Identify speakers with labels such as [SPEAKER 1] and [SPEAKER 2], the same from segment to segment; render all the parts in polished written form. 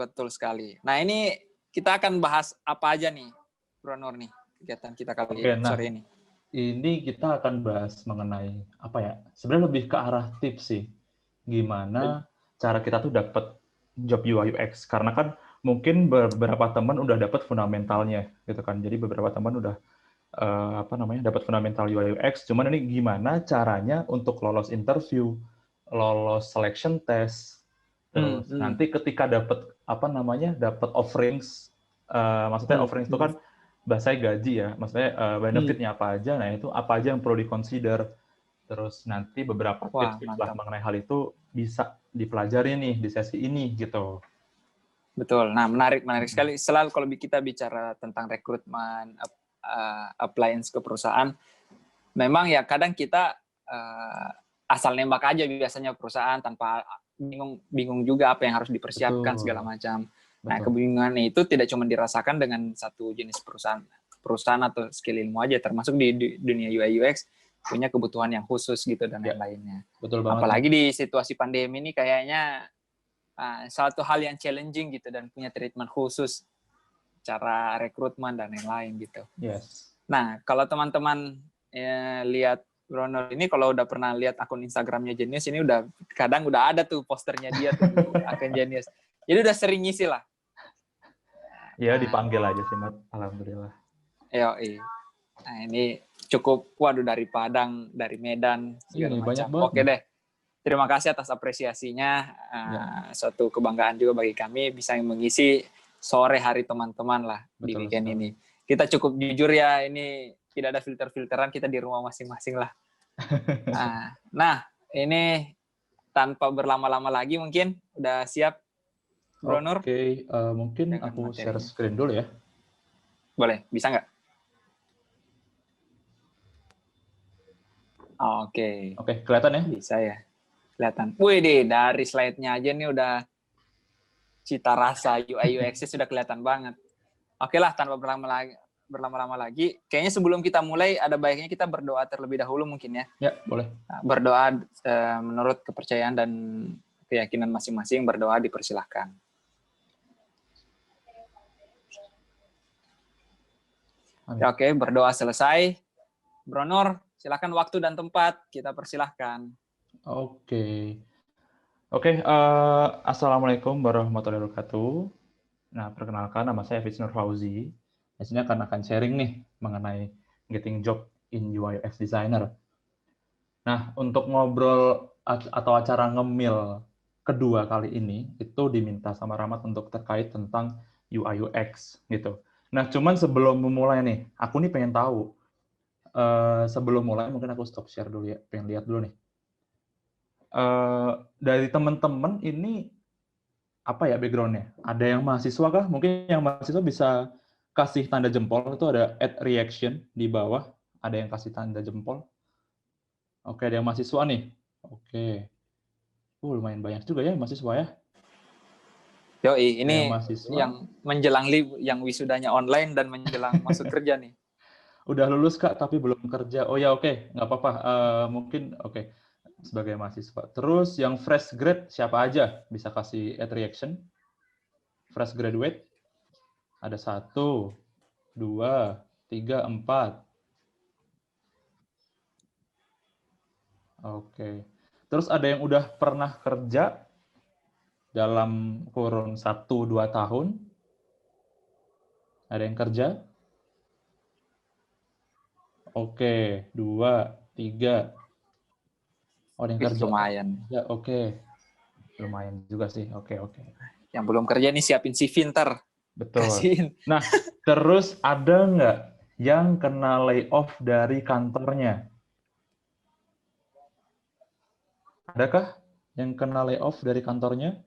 [SPEAKER 1] betul sekali. Nah, ini kita akan bahas apa aja nih, Bro Nur nih, kegiatan kita sore ini.
[SPEAKER 2] Ini kita akan bahas mengenai apa ya? Sebenarnya lebih ke arah tips sih. Gimana cara kita tuh dapat job UI UX, karena kan mungkin beberapa teman udah dapat fundamentalnya gitu kan. Jadi beberapa teman udah dapat fundamental UI UX, cuman ini gimana caranya untuk lolos interview, lolos selection test, terus nanti ketika dapat dapat offerings, maksudnya offerings itu kan bahasanya gaji ya, maksudnya benefitnya apa aja, nah itu apa aja yang perlu di-consider, terus nanti beberapa tips lah mengenai hal itu bisa dipelajari nih di sesi ini gitu.
[SPEAKER 1] Betul, nah menarik sekali. Selalu kalau kita bicara tentang rekrutmen, appliance ke perusahaan, memang ya kadang kita asal nembak aja biasanya perusahaan tanpa bingung juga apa yang harus dipersiapkan. Betul. Segala macam. Nah, kebingungan itu tidak cuma dirasakan dengan satu jenis perusahaan atau skill ilmu aja, termasuk di dunia UI UX punya kebutuhan yang khusus gitu dan lain-lainnya.
[SPEAKER 2] Betul banget.
[SPEAKER 1] Apalagi di situasi pandemi ini kayaknya satu hal yang challenging gitu dan punya treatment khusus cara rekrutmen dan lain-lain gitu.
[SPEAKER 2] Yes.
[SPEAKER 1] Nah, kalau teman-teman lihat Bro Nur ini, kalau udah pernah lihat akun Instagramnya Genius, ini kadang udah ada tuh posternya dia tuh akun Genius. Jadi udah sering ngisi lah.
[SPEAKER 2] Ya, dipanggil aja sih, Mat. Alhamdulillah.
[SPEAKER 1] Nah, ini cukup, dari Padang, dari Medan, segala macam. Oke deh. Terima kasih atas apresiasinya. Suatu kebanggaan juga bagi kami bisa mengisi sore hari teman-teman lah. Betul, di weekend ini. Kita cukup jujur ya, ini tidak ada filter-filteran, kita di rumah masing-masing lah. Nah, ini tanpa berlama-lama lagi mungkin udah siap, Bro Nur?
[SPEAKER 2] Oke, mungkin aku share screen dulu ya.
[SPEAKER 1] Boleh, bisa nggak? Oke,
[SPEAKER 2] kelihatan ya?
[SPEAKER 1] Bisa ya. Kelihatan. Wih deh, dari slide-nya aja nih udah cita rasa UI UX-nya sudah kelihatan banget. Oke lah, tanpa berlama-lama lagi, kayaknya sebelum kita mulai ada baiknya kita berdoa terlebih dahulu mungkin ya.
[SPEAKER 2] Ya, boleh.
[SPEAKER 1] Berdoa menurut kepercayaan dan keyakinan masing-masing, berdoa dipersilahkan. Oke, berdoa selesai. Bro Nur, silakan waktu dan tempat kita persilahkan.
[SPEAKER 2] Oke, Assalamualaikum warahmatullahi wabarakatuh. Nah, perkenalkan, nama saya Fitz Nur Fauzi. Di sini akan sharing nih mengenai getting job in UI UX designer. Nah, untuk ngobrol atau acara ngemil kedua kali ini, itu diminta sama Rahmat untuk terkait tentang UI UX gitu. Nah, cuman sebelum memulai nih, aku nih pengen tahu, sebelum mulai mungkin aku stop share dulu ya, pengen lihat dulu nih. Dari teman-teman ini apa ya background-nya? Ada yang mahasiswa kah? Mungkin yang mahasiswa bisa kasih tanda jempol, itu ada add reaction di bawah, ada yang kasih tanda jempol. Oke, ada yang mahasiswa nih. Oke. Lumayan banyak juga ya mahasiswa ya.
[SPEAKER 1] Yoi, ini yang menjelang yang wisudanya online dan menjelang masuk kerja nih.
[SPEAKER 2] Udah lulus Kak, tapi belum kerja. Oh ya oke, nggak apa-apa. Mungkin oke. Sebagai mahasiswa. Terus yang fresh grade siapa aja bisa kasih add reaction? Fresh graduate ada 1, 2, 3, 4. Oke. Terus ada yang udah pernah kerja dalam kurun 1-2 tahun? Ada yang kerja? Oke, 2, 3. Oh, ada yang kerja.
[SPEAKER 1] Lumayan.
[SPEAKER 2] Ya, oke. Lumayan juga sih. Oke.
[SPEAKER 1] Yang belum kerja nih siapin CV ntar.
[SPEAKER 2] Betul.
[SPEAKER 1] Kasihin.
[SPEAKER 2] Nah, terus ada nggak yang kena layoff dari kantornya? Adakah yang kena layoff dari kantornya?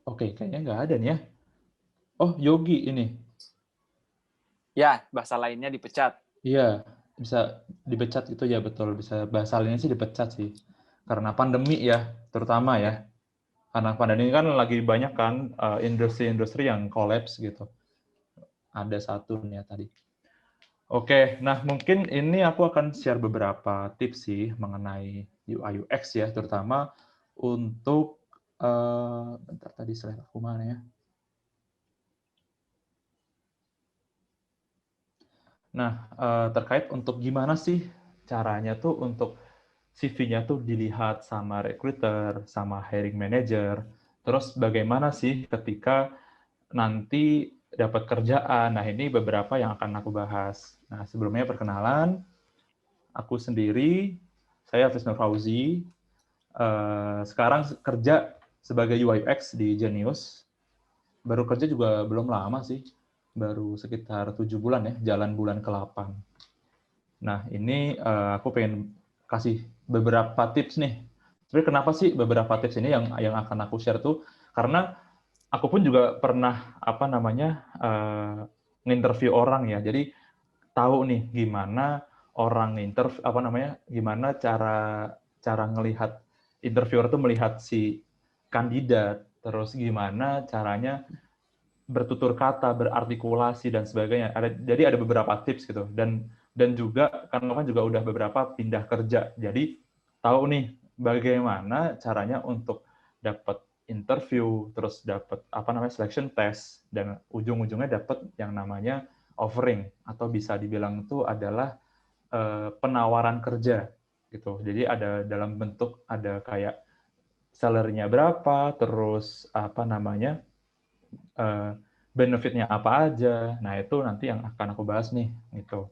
[SPEAKER 2] Oke, kayaknya nggak ada nih ya. Oh, Yogi ini.
[SPEAKER 1] Ya, bahasa lainnya dipecat.
[SPEAKER 2] Iya, bisa dipecat itu ya betul. Bisa bahasa lainnya sih dipecat sih. Karena pandemi ya, terutama ya. Karena pandemi kan lagi banyak kan industri-industri yang collapse gitu. Ada satu nih ya tadi. Oke, nah mungkin ini aku akan share beberapa tips sih mengenai UI UX ya, terutama untuk bentar tadi slide aku mana ya. Nah, terkait untuk gimana sih caranya tuh untuk CV-nya tuh dilihat sama recruiter, sama hiring manager, terus bagaimana sih ketika nanti dapat kerjaan. Nah, ini beberapa yang akan aku bahas. Nah, sebelumnya perkenalan, aku sendiri, saya Hafiz Nur Fauzi, sekarang kerja sebagai UI UX di Genius. Baru kerja juga belum lama sih, baru sekitar 7 bulan ya, jalan bulan ke-8. Nah, ini aku pengen kasih beberapa tips nih. Sebenarnya kenapa sih beberapa tips ini yang akan aku share tuh? Karena aku pun juga pernah nginterview orang ya. Jadi tahu nih gimana orang interview gimana cara ngelihat interviewer tuh melihat si kandidat, terus gimana caranya bertutur kata, berartikulasi dan sebagainya. Jadi ada beberapa tips gitu. Dan juga kan juga udah beberapa pindah kerja. Jadi tahu nih bagaimana caranya untuk dapat interview, terus dapat selection test, dan ujung-ujungnya dapat yang namanya offering, atau bisa dibilang itu adalah penawaran kerja gitu. Jadi ada dalam bentuk ada kayak salary-nya berapa, terus benefit-nya apa aja. Nah, itu nanti yang akan aku bahas nih gitu.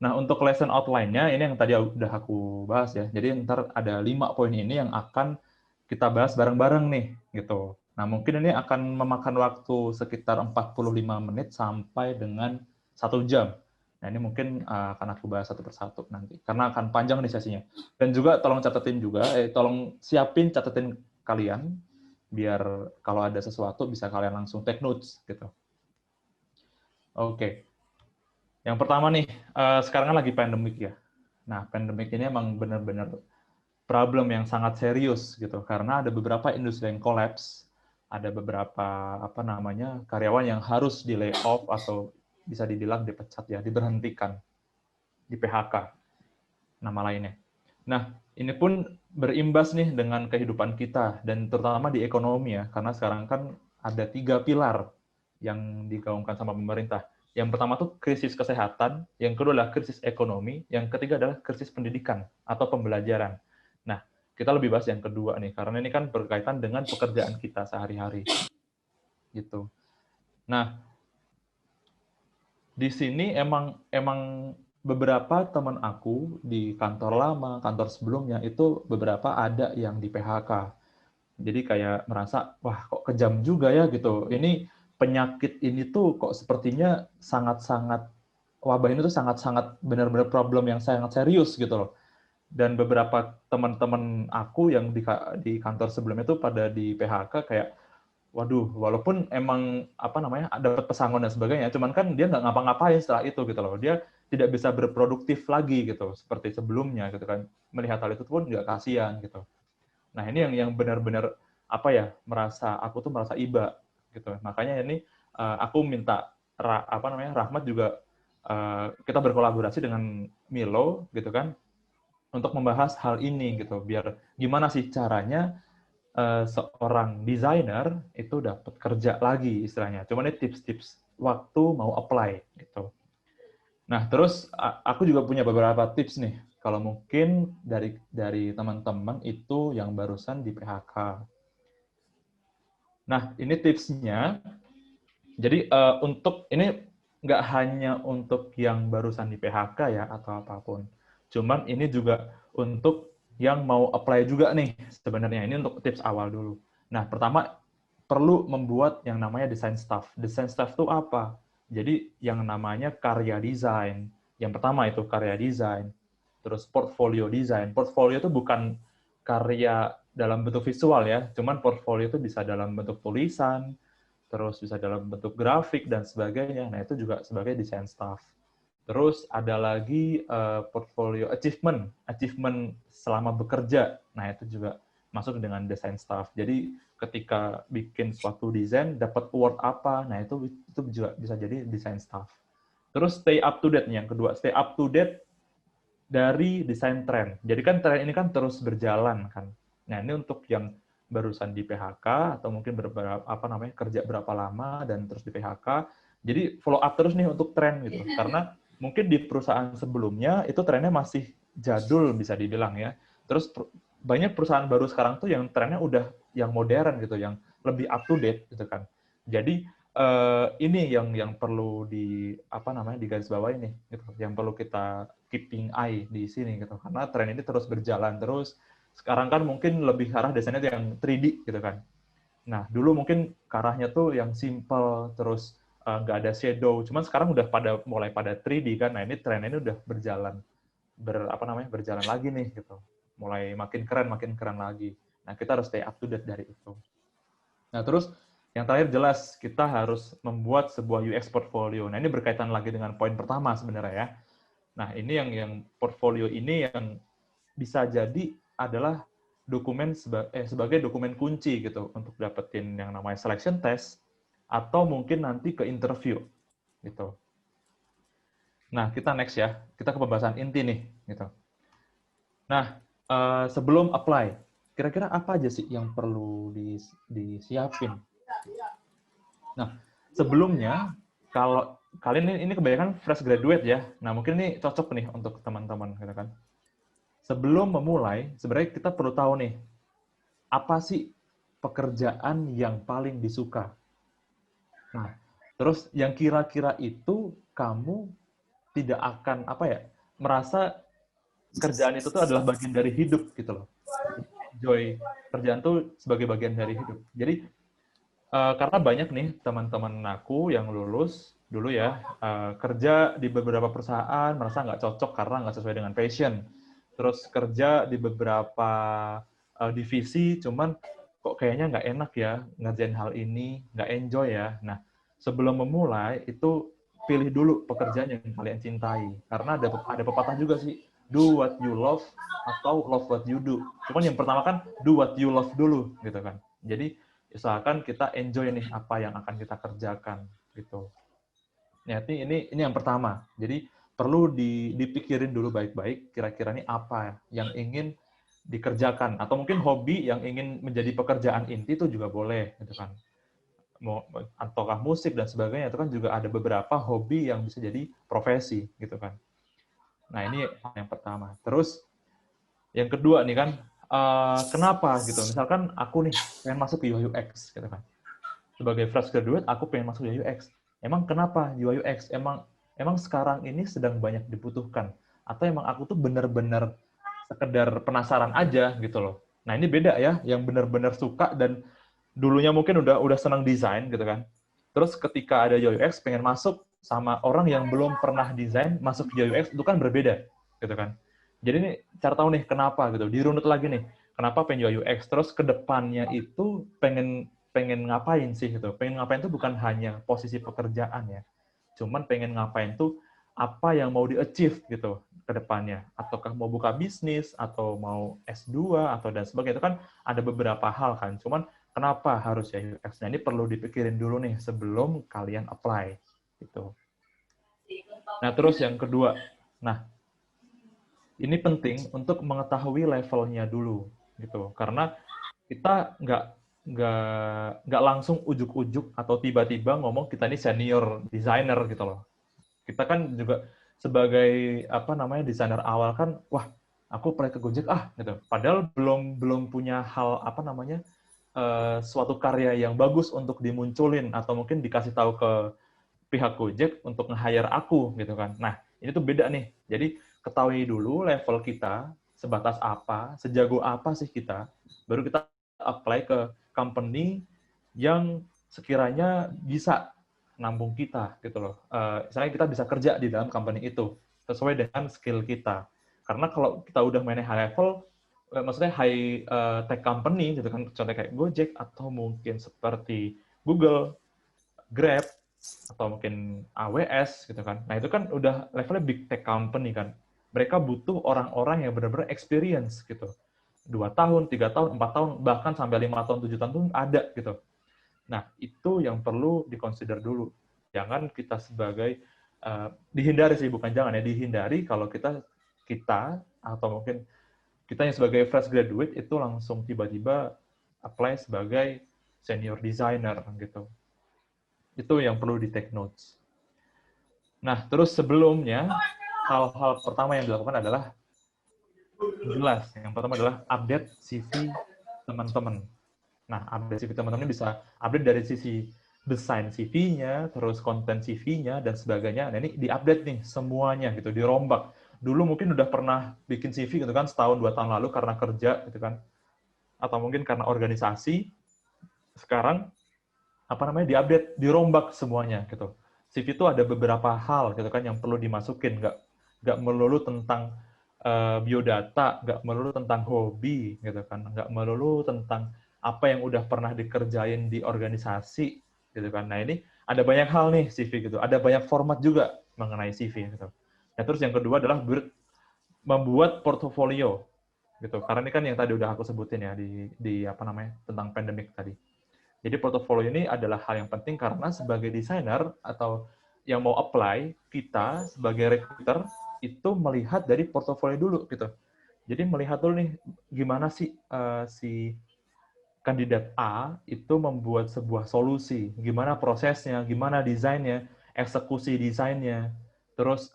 [SPEAKER 2] Nah, untuk lesson outline-nya, ini yang tadi udah aku bahas ya. Jadi ntar ada 5 poin ini yang akan kita bahas bareng-bareng nih, gitu. Nah, mungkin ini akan memakan waktu sekitar 45 menit sampai dengan 1 jam. Nah, ini mungkin akan aku bahas satu persatu nanti, karena akan panjang nih sesinya. Dan juga tolong tolong siapin catetin kalian, biar kalau ada sesuatu bisa kalian langsung take notes, gitu. Oke. Yang pertama nih, sekarang kan lagi pandemik ya. Nah, pandemik ini emang benar-benar problem yang sangat serius gitu, karena ada beberapa industri yang collapse, ada beberapa karyawan yang harus di layoff atau bisa dibilang dipecat ya, diberhentikan, di PHK, nama lainnya. Nah, ini pun berimbas nih dengan kehidupan kita dan terutama di ekonomi ya, karena sekarang kan ada 3 pilar yang digaungkan sama pemerintah. Yang pertama tuh krisis kesehatan, yang kedua adalah krisis ekonomi, yang ketiga adalah krisis pendidikan atau pembelajaran. Nah, kita lebih bahas yang kedua nih, karena ini kan berkaitan dengan pekerjaan kita sehari-hari. Gitu. Nah, di sini emang beberapa teman aku di kantor lama, kantor sebelumnya, itu beberapa ada yang di PHK. Jadi kayak merasa, wah kok kejam juga ya gitu. Ini penyakit ini tuh kok sepertinya sangat-sangat, wabah ini tuh sangat-sangat benar-benar problem yang sangat serius gitu loh. Dan beberapa teman-teman aku yang di kantor sebelumnya tuh pada di PHK kayak, waduh, walaupun emang dapat pesangon dan sebagainya, cuman kan dia nggak ngapa-ngapain setelah itu gitu loh. Dia tidak bisa berproduktif lagi gitu seperti sebelumnya gitu kan. Melihat hal itu pun nggak kasihan gitu. Nah, ini yang benar-benar aku tuh merasa iba gitu. Makanya ini aku minta Rahmat juga kita berkolaborasi dengan Milo gitu kan untuk membahas hal ini gitu. Biar gimana sih caranya seorang desainer itu dapat kerja lagi istilahnya. Cuman ini tips-tips waktu mau apply gitu. Nah, terus aku juga punya beberapa tips nih. Kalau mungkin dari teman-teman itu yang barusan di PHK. Nah, ini tipsnya. Jadi untuk ini nggak hanya untuk yang barusan di PHK ya atau apapun. Cuman ini juga untuk yang mau apply juga nih sebenarnya. Ini untuk tips awal dulu. Nah, pertama perlu membuat yang namanya desain staff. Desain staff itu apa? Jadi yang namanya karya desain. Yang pertama itu karya desain. Terus portfolio desain. Portfolio itu bukan karya dalam bentuk visual ya, cuman portfolio itu bisa dalam bentuk tulisan, terus bisa dalam bentuk grafik dan sebagainya. Nah, itu juga sebagai desain staff. Terus ada lagi portfolio achievement selama bekerja. Nah, itu juga masuk dengan desain staff. Jadi ketika bikin suatu desain dapat award apa, nah itu juga bisa jadi desain staff. Terus stay up to date nih yang kedua, stay up to date dari desain tren. Jadi kan tren ini kan terus berjalan kan. Nah, ini untuk yang barusan di PHK atau mungkin kerja berapa lama dan terus di PHK. Jadi follow up terus nih untuk tren gitu. Karena mungkin di perusahaan sebelumnya itu trennya masih jadul bisa dibilang ya. Terus banyak perusahaan baru sekarang tuh yang trennya udah yang modern gitu, yang lebih up to date gitu kan. Jadi ini yang perlu digarisbawahi nih gitu. Yang perlu kita keeping eye di sini gitu. Karena tren ini terus berjalan terus. Sekarang kan mungkin lebih arah desainnya yang 3D gitu kan. Nah, dulu mungkin ke arahnya tuh yang simple terus nggak ada shadow. Cuman sekarang udah mulai pada 3D kan. Nah, ini tren ini udah berjalan lagi nih gitu. Mulai makin keren lagi. Nah, kita harus stay up to date dari itu. Nah, terus yang terakhir jelas kita harus membuat sebuah UX portfolio. Nah, ini berkaitan lagi dengan poin pertama sebenarnya ya. Nah, ini yang portfolio ini yang bisa jadi adalah sebagai dokumen kunci gitu untuk dapetin yang namanya selection test atau mungkin nanti ke interview gitu. Nah, kita next ya. Kita ke pembahasan inti nih gitu. Nah, sebelum apply, kira-kira apa aja sih yang perlu disiapin? Nah, sebelumnya, kalau kalian ini kebanyakan fresh graduate ya, nah mungkin ini cocok nih untuk teman-teman, gitu kan. Sebelum memulai, sebenarnya kita perlu tahu nih, apa sih pekerjaan yang paling disuka? Nah, terus yang kira-kira itu kamu tidak akan merasa kerjaan itu tuh adalah bagian dari hidup gitu loh. Enjoy kerjaan tuh sebagai bagian dari hidup. Jadi karena banyak nih teman-teman aku yang lulus dulu ya kerja di beberapa perusahaan merasa nggak cocok karena nggak sesuai dengan passion. Terus kerja di beberapa divisi, cuman kok kayaknya nggak enak ya ngerjain hal ini, nggak enjoy ya. Nah, sebelum memulai itu pilih dulu pekerjaan yang kalian cintai. Karena ada pepatah juga sih, do what you love atau love what you do. Cuman yang pertama kan do what you love dulu gitu kan. Jadi usahakan kita enjoy nih apa yang akan kita kerjakan gitu. Nah, ini yang pertama. Jadi perlu dipikirin dulu baik-baik kira-kira ini apa yang ingin dikerjakan atau mungkin hobi yang ingin menjadi pekerjaan inti itu juga boleh gitu kan. Ataukah musik dan sebagainya itu kan juga ada beberapa hobi yang bisa jadi profesi gitu kan. Nah, ini yang pertama. Terus yang kedua nih kan kenapa gitu. Misalkan aku nih pengen masuk ke UI UX gitu kan. Sebagai fresh graduate aku pengen masuk UI UX. Emang kenapa UI UX? Emang sekarang ini sedang banyak dibutuhkan atau emang aku tuh benar-benar sekedar penasaran aja gitu loh. Nah, ini beda ya, yang benar-benar suka dan dulunya mungkin udah senang desain gitu kan. Terus ketika ada UI UX pengen masuk sama orang yang belum pernah desain masuk UI UX itu kan berbeda gitu kan. Jadi ini cara tahu nih kenapa gitu. Dirunut lagi nih. Kenapa pengen UI UX? Terus ke depannya itu pengen ngapain sih gitu. Pengen ngapain itu bukan hanya posisi pekerjaan ya. Cuman pengen ngapain tuh apa yang mau di-achieve gitu ke depannya. Ataukah mau buka bisnis, atau mau S2, atau dan sebagainya. Itu kan ada beberapa hal kan. Cuman kenapa harus ya UX? Nah, ini perlu dipikirin dulu nih sebelum kalian apply. Gitu. Nah, terus yang kedua. Nah, ini penting untuk mengetahui levelnya dulu. Gitu. Karena kita nggak langsung ujuk-ujuk atau tiba-tiba ngomong kita ini senior designer gitu loh. Kita kan juga sebagai desainer awal kan, wah aku apply ke Gojek gitu. Padahal belum punya hal suatu karya yang bagus untuk dimunculin atau mungkin dikasih tahu ke pihak Gojek untuk nge-hire aku gitu kan. Nah, ini tuh beda nih. Jadi ketahui dulu level kita sebatas apa, sejago apa sih kita, baru kita apply ke company yang sekiranya bisa nampung kita gitu loh. Misalnya kita bisa kerja di dalam company itu sesuai dengan skill kita. Karena kalau kita udah main high level, maksudnya high tech company gitu kan, contohnya kayak Gojek atau mungkin seperti Google, Grab, atau mungkin AWS gitu kan. Nah, itu kan udah levelnya big tech company kan. Mereka butuh orang-orang yang benar-benar experience gitu. 2 tahun, 3 tahun, 4 tahun, bahkan sampai 5 tahun, 7 tahun pun ada gitu. Nah, itu yang perlu dikonsider dulu. Jangan kita sebagai dihindari sih, bukan jangan ya, dihindari kalau kita atau mungkin kita yang sebagai fresh graduate itu langsung tiba-tiba apply sebagai senior designer gitu. Itu yang perlu di take notes. Nah, terus sebelumnya, hal-hal pertama yang dilakukan adalah jelas. Yang pertama adalah update CV teman-teman. Nah, update CV teman-teman ini bisa update dari sisi desain CV-nya, terus konten CV-nya, dan sebagainya. Nah, ini diupdate nih semuanya gitu, dirombak. Dulu mungkin udah pernah bikin CV gitu kan, setahun, 2 tahun lalu karena kerja gitu kan. Atau mungkin karena organisasi. Sekarang, diupdate, dirombak semuanya gitu. CV itu ada beberapa hal gitu kan yang perlu dimasukin, nggak melulu tentang biodata, nggak melulu tentang hobi gitu kan, nggak melulu tentang apa yang udah pernah dikerjain di organisasi gitu kan. Nah ini ada banyak hal nih CV gitu, ada banyak format juga mengenai CV gitu. Nah terus yang kedua adalah membuat portofolio gitu, karena ini kan yang tadi udah aku sebutin ya di tentang pandemik tadi. Jadi portofolio ini adalah hal yang penting karena sebagai desainer atau yang mau apply, kita sebagai recruiter itu melihat dari portofolio dulu gitu. Jadi melihat dulu nih gimana sih si kandidat A itu membuat sebuah solusi, gimana prosesnya, gimana desainnya, eksekusi desainnya, terus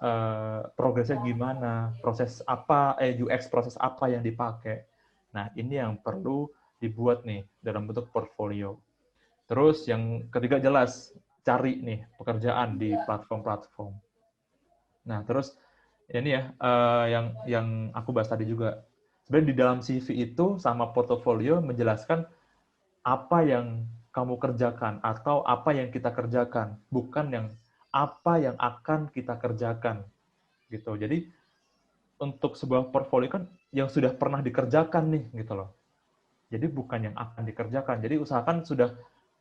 [SPEAKER 2] progresnya gimana, proses apa, UX proses apa yang dipakai. Nah ini yang perlu dibuat nih dalam bentuk portfolio. Terus yang ketiga jelas, cari nih pekerjaan di platform-platform. Nah, terus ini ya, yang aku bahas tadi juga. Sebenarnya di dalam CV itu sama portofolio menjelaskan apa yang kamu kerjakan atau apa yang kita kerjakan, bukan yang apa yang akan kita kerjakan. Gitu. Jadi untuk sebuah portfolio kan yang sudah pernah dikerjakan nih gitu loh. Jadi bukan yang akan dikerjakan. Jadi usahakan sudah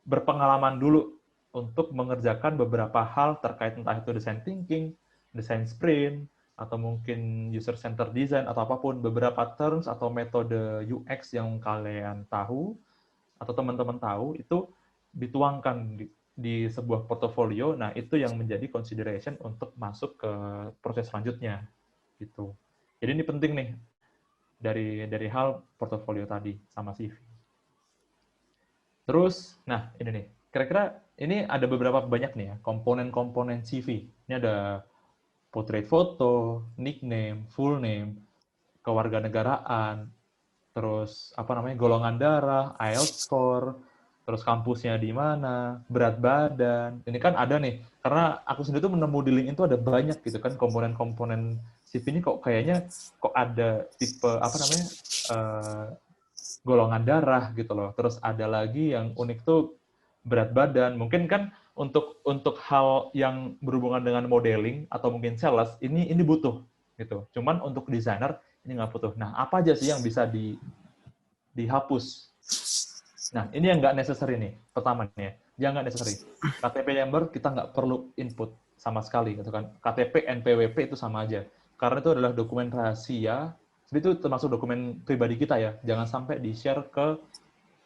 [SPEAKER 2] berpengalaman dulu untuk mengerjakan beberapa hal terkait entah itu design thinking, design sprint, atau mungkin user center design, atau apapun, beberapa terms atau metode UX yang kalian tahu, atau teman-teman tahu, itu dituangkan di sebuah portofolio. Nah, itu yang menjadi consideration untuk masuk ke proses selanjutnya. Gitu. Jadi ini penting nih, dari hal portofolio tadi, sama CV. Terus, nah ini nih, kira-kira ini ada beberapa banyak nih ya, komponen-komponen CV. Ini ada portrait foto, nickname, full name, kewarganegaraan, terus golongan darah, IELTS score, terus kampusnya di mana, berat badan. Ini kan ada nih, karena aku sendiri tuh menemu di LinkedIn itu ada banyak gitu kan komponen-komponen CV ini kok kayaknya kok ada tipe golongan darah gitu loh. Terus ada lagi yang unik tuh berat badan. Mungkin kan untuk hal yang berhubungan dengan modeling atau mungkin sales ini butuh gitu. Cuman untuk desainer ini nggak butuh. Nah, apa aja sih yang bisa dihapus? Nah, ini yang nggak necessary nih. Pertama nih, yang nggak necessary. KTP number kita nggak perlu input sama sekali gitu kan. KTP, NPWP itu sama aja. Karena itu adalah dokumen rahasia. Jadi itu termasuk dokumen pribadi kita ya. Jangan sampai di-share ke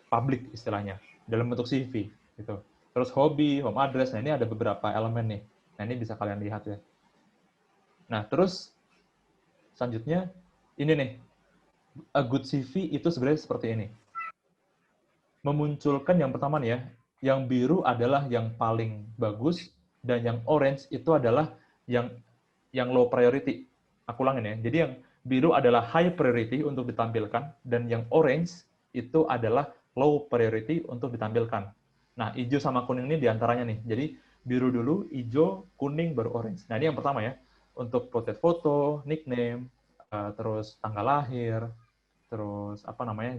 [SPEAKER 2] publik istilahnya dalam bentuk CV gitu. Terus hobi, home address. Nah, ini ada beberapa elemen nih. Nah, ini bisa kalian lihat ya. Nah, terus selanjutnya ini nih. A good CV itu sebenarnya seperti ini. Memunculkan yang pertama nih ya, yang biru adalah yang paling bagus dan yang orange itu adalah yang low priority. Aku ulangin ya. Jadi yang biru adalah high priority untuk ditampilkan dan yang orange itu adalah low priority untuk ditampilkan. Nah, hijau sama kuning ini diantaranya nih. Jadi biru dulu, hijau, kuning, baru orange. Nah, ini yang pertama ya. Untuk portrait foto, nickname, terus tanggal lahir, terus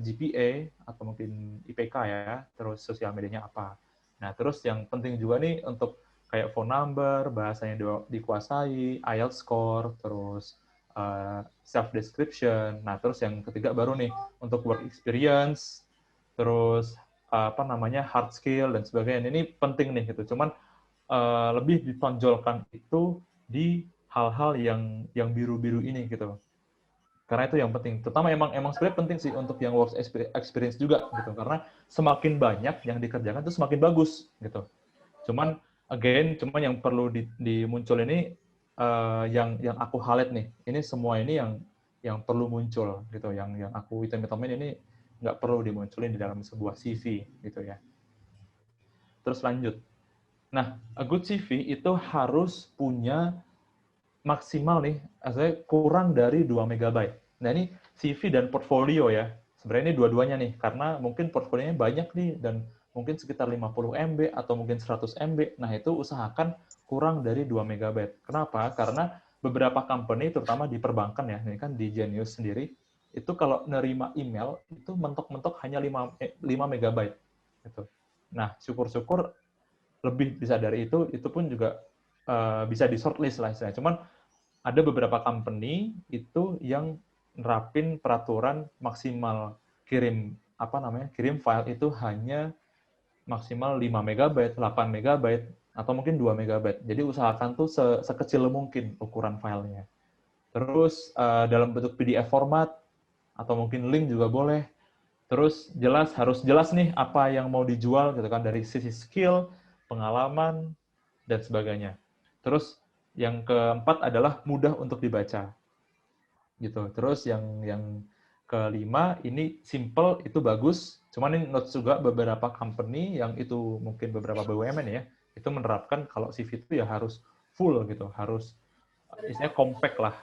[SPEAKER 2] GPA atau mungkin IPK ya, terus sosial medianya apa. Nah, terus yang penting juga nih untuk kayak phone number, bahasanya dikuasai, IELTS score, terus self description. Nah, terus yang ketiga baru nih untuk work experience, terus hard skill dan sebagainya. Ini penting nih gitu. Cuman lebih ditonjolkan itu di hal-hal yang biru-biru ini gitu. Karena itu yang penting. Terutama emang sebenarnya penting sih untuk yang work experience juga gitu. Karena semakin banyak yang dikerjakan itu semakin bagus gitu. Cuman yang perlu dimuncul ini yang aku highlight nih. Ini semua ini yang yang perlu muncul gitu, yang aku hitung-hitungin ini nggak perlu dimunculin di dalam sebuah CV gitu ya. Terus lanjut. Nah, a good CV itu harus punya maksimal nih, artinya kurang dari 2 megabyte. Nah, ini CV dan portfolio ya. Sebenarnya ini dua-duanya nih, karena mungkin portfolionya banyak nih, dan mungkin sekitar 50 MB atau mungkin 100 MB. Nah, itu usahakan kurang dari 2 megabyte. Kenapa? Karena beberapa company, terutama di perbankan ya, ini kan di Genius sendiri, itu kalau nerima email, itu mentok-mentok hanya 5 megabyte. Gitu. Nah, syukur-syukur lebih bisa dari itu pun juga bisa di shortlist lah istilahnya. Cuman ada beberapa company itu yang nerapin peraturan maksimal kirim file itu hanya maksimal 5 megabyte, 8 megabyte, atau mungkin 2 megabyte. Jadi usahakan tuh sekecil mungkin ukuran filenya. Terus dalam bentuk PDF format, atau mungkin link juga boleh. Terus harus jelas nih apa yang mau dijual gitu kan, dari sisi skill, pengalaman, dan sebagainya. Terus yang keempat adalah mudah untuk dibaca. Gitu. Terus yang kelima ini simple, itu bagus. Cuman ini notes juga beberapa company yang itu mungkin beberapa BUMN ya, itu menerapkan kalau CV itu ya harus full gitu, harus istilahnya compact lah,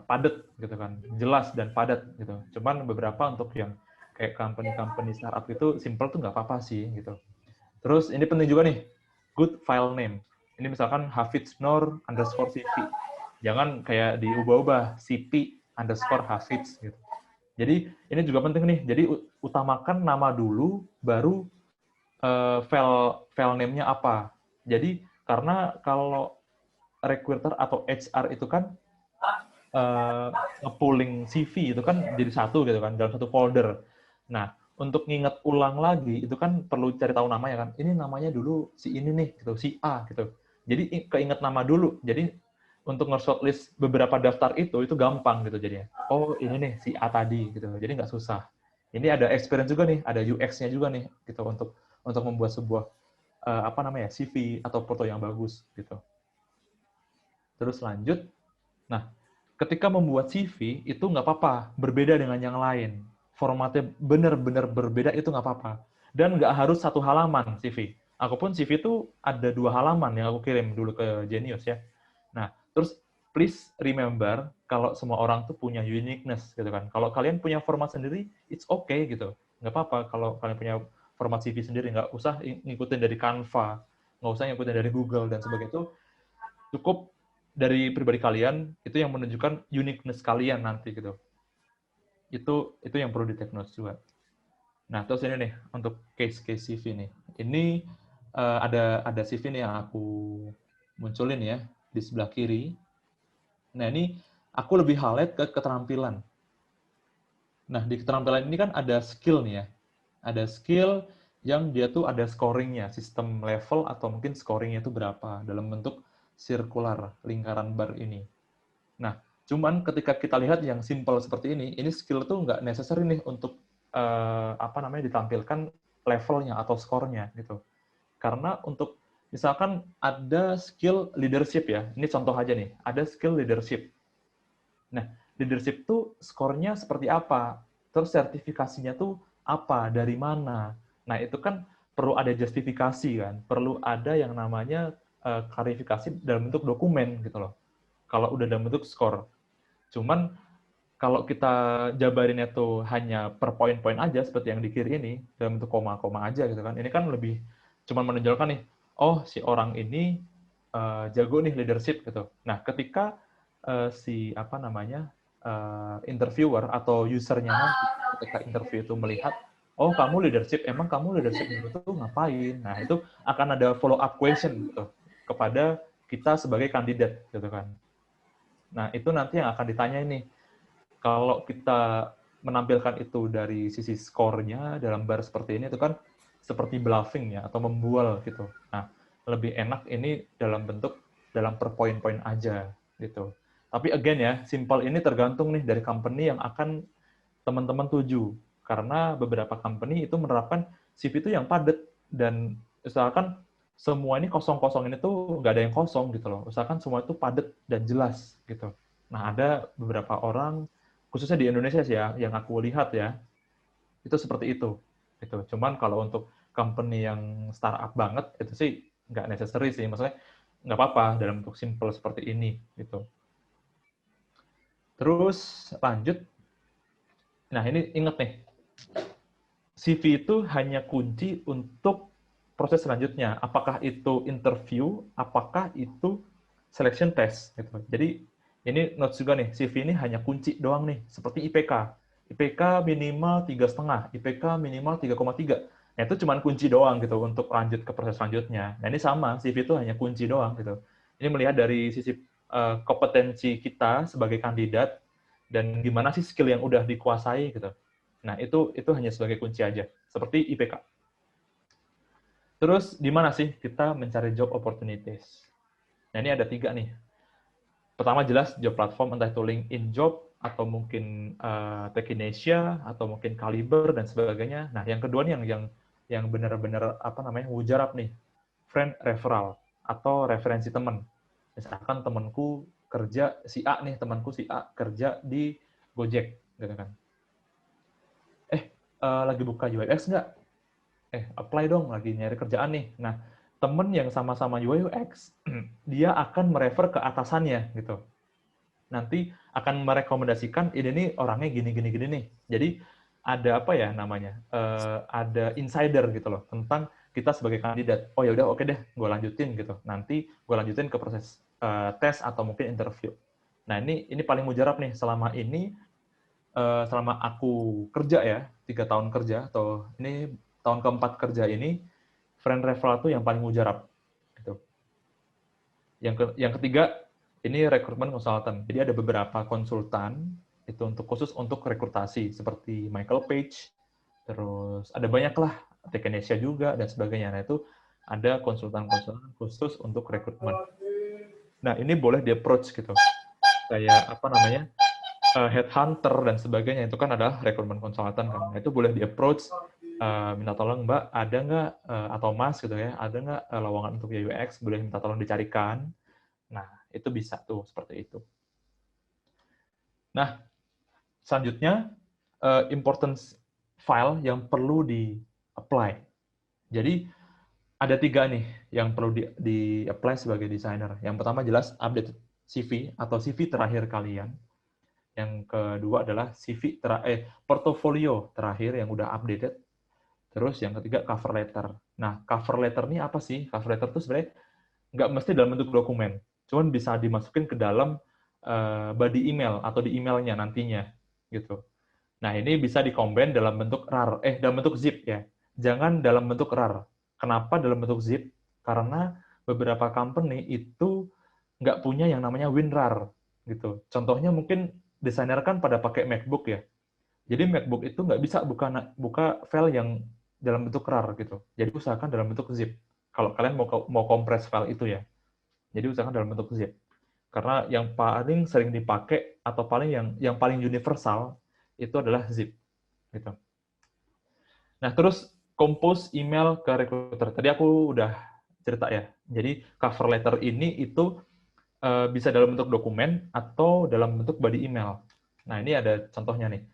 [SPEAKER 2] padat gitu kan, jelas dan padat gitu. Cuman beberapa untuk yang kayak company-company startup itu simple tuh nggak apa-apa sih gitu. Terus ini penting juga nih, good file name. Ini misalkan Hafidz Nur _ CV. Jangan kayak diubah-ubah, CP_Hafidz gitu. Jadi ini juga penting nih. Jadi utamakan nama dulu, baru file name-nya apa. Jadi karena kalau recruiter atau HR itu kan nge-pooling CV itu kan jadi satu gitu kan, dalam satu folder. Nah, untuk nginget ulang lagi itu kan perlu cari tahu namanya kan. Ini namanya dulu si ini nih gitu, si A gitu. Jadi keinget nama dulu. Jadi untuk nge-shortlist beberapa daftar itu gampang gitu jadinya. Oh, ini nih si A tadi gitu. Jadi nggak susah. Ini ada experience juga nih, ada UX-nya juga nih gitu untuk membuat sebuah CV atau foto yang bagus gitu. Terus lanjut. Nah, ketika membuat CV itu nggak apa-apa, berbeda dengan yang lain. Formatnya benar-benar berbeda itu nggak apa-apa. Dan nggak harus satu halaman CV. Aku pun CV itu ada 2 halaman yang aku kirim dulu ke Genius ya. Nah, terus please remember kalau semua orang tuh punya uniqueness gitu kan. Kalau kalian punya format sendiri, it's okay gitu. Nggak apa-apa kalau kalian punya format CV sendiri, nggak usah ngikutin dari Canva, nggak usah ngikutin dari Google dan sebagainya. Itu cukup dari pribadi kalian, itu yang menunjukkan uniqueness kalian nanti gitu. Itu yang perlu di-take notes juga. Nah, terus ini nih untuk case CV nih. Ini ada CV nih yang aku munculin ya di sebelah kiri. Nah, ini aku lebih highlight ke keterampilan. Nah, di keterampilan ini kan ada skill nih ya. Ada skill yang dia tuh ada scoringnya, sistem level atau mungkin scoringnya itu berapa dalam bentuk sirkular, lingkaran bar ini. Nah, cuman ketika kita lihat yang simple seperti ini skill tuh nggak necessary nih untuk ditampilkan levelnya atau skornya gitu. Karena untuk misalkan ada skill leadership ya, ini contoh aja nih, ada skill leadership. Nah, leadership tuh skornya seperti apa? Terus sertifikasinya tuh apa? Dari mana? Nah, itu kan perlu ada justifikasi kan, perlu ada yang namanya klarifikasi dalam bentuk dokumen gitu loh. Kalau udah dalam bentuk skor. Cuman kalau kita jabarinnya tuh hanya per poin-poin aja seperti yang di kiri ini, dalam bentuk koma-koma aja gitu kan. Ini kan lebih cuman menonjolkan nih, oh si orang ini jago nih leadership gitu. Nah, ketika interviewer atau usernya nanti ketika interview itu melihat, oh kamu leadership, emang kamu leadership dulu tuh ngapain? Nah, itu akan ada follow up question gitu kepada kita sebagai kandidat gitu kan. Nah, itu nanti yang akan ditanya ini. Kalau kita menampilkan itu dari sisi skornya dalam bar seperti ini, itu kan seperti bluffing ya, atau membual gitu. Nah, lebih enak ini dalam per poin-poin aja gitu. Tapi again ya, simple ini tergantung nih dari company yang akan teman-teman tuju. Karena beberapa company itu menerapkan CV itu yang padat, dan usahakan semua ini kosong-kosong ini tuh nggak ada yang kosong gitu loh. Usahakan semua itu padat dan jelas gitu. Nah, ada beberapa orang khususnya di Indonesia sih ya, yang aku lihat ya, itu seperti itu. Gitu. Cuman kalau untuk company yang startup banget, itu sih nggak necessary sih. Maksudnya nggak apa-apa dalam bentuk simple seperti ini. Gitu. Terus lanjut. Nah ini inget nih, CV itu hanya kunci untuk proses selanjutnya. Apakah itu interview, apakah itu selection test. Gitu. Jadi ini notes juga nih, CV ini hanya kunci doang nih, seperti IPK. IPK minimal 3,5, IPK minimal 3,3. Nah, itu cuma kunci doang gitu untuk lanjut ke proses selanjutnya. Nah, ini sama, CV itu hanya kunci doang gitu. Ini melihat dari sisi kompetensi kita sebagai kandidat dan gimana sih skill yang udah dikuasai gitu. Nah, itu hanya sebagai kunci aja, seperti IPK. Terus, di mana sih kita mencari job opportunities? Nah, ini ada 3 nih. Pertama jelas job platform, entah itu LinkedIn Job, atau mungkin Techinesia, atau mungkin Caliber, dan sebagainya. Nah, yang kedua nih yang benar-benar mujarab nih, friend referral, atau referensi teman. Misalkan temanku kerja, temanku si A kerja di Gojek, gitu kan. Lagi buka UX nggak? Apply dong, lagi nyari kerjaan nih. Nah, temen yang sama-sama UI UX, dia akan merefer ke atasannya, gitu. Nanti akan merekomendasikan, ini nih orangnya gini-gini nih. Jadi, ada apa ya namanya? Ada insider gitu loh, tentang kita sebagai kandidat. Oh ya udah, oke deh, gue lanjutin gitu. Nanti gue lanjutin ke proses tes atau mungkin interview. Nah, ini paling mujarab nih, selama aku kerja ya, 3 tahun kerja, atau ini tahun keempat kerja ini, friend referral itu yang paling mujarab. Gitu. Yang ketiga, ini rekrutmen konsultan. Jadi ada beberapa konsultan, itu khusus untuk rekrutasi, seperti Michael Page, terus ada banyak lah, Techinesia juga, dan sebagainya. Nah, itu ada konsultan-konsultan khusus untuk rekrutmen. Nah, ini boleh di-approach gitu. Kayak headhunter dan sebagainya, itu kan adalah rekrutmen konsultan kan. Nah, itu boleh di-approach, minta tolong Mbak, ada nggak, atau Mas gitu ya, ada nggak lowongan untuk UX, boleh minta tolong dicarikan. Nah, itu bisa tuh, seperti itu. Nah, selanjutnya, importance file yang perlu di-apply. Jadi, ada 3 nih yang perlu di-apply sebagai desainer. Yang pertama jelas update CV atau CV terakhir kalian. Yang kedua adalah portofolio terakhir yang udah updated. Terus yang ketiga cover letter. Nah, cover letter ini apa sih? Cover letter itu sebenarnya nggak mesti dalam bentuk dokumen. Cuman bisa dimasukin ke dalam body email atau di emailnya nantinya gitu. Nah, ini bisa di-combine dalam bentuk dalam bentuk zip ya. Jangan dalam bentuk RAR. Kenapa dalam bentuk zip? Karena beberapa company itu nggak punya yang namanya WinRAR gitu. Contohnya mungkin desainer kan pada pakai MacBook ya. Jadi MacBook itu nggak bisa buka file yang dalam bentuk RAR gitu. Jadi usahakan dalam bentuk zip. Kalau kalian mau kompres file itu ya. Jadi usahakan dalam bentuk zip. Karena yang paling sering dipakai atau yang paling universal itu adalah zip gitu. Nah, terus compose email ke recruiter. Tadi aku udah cerita ya. Jadi cover letter ini itu bisa dalam bentuk dokumen atau dalam bentuk body email. Nah, ini ada contohnya nih.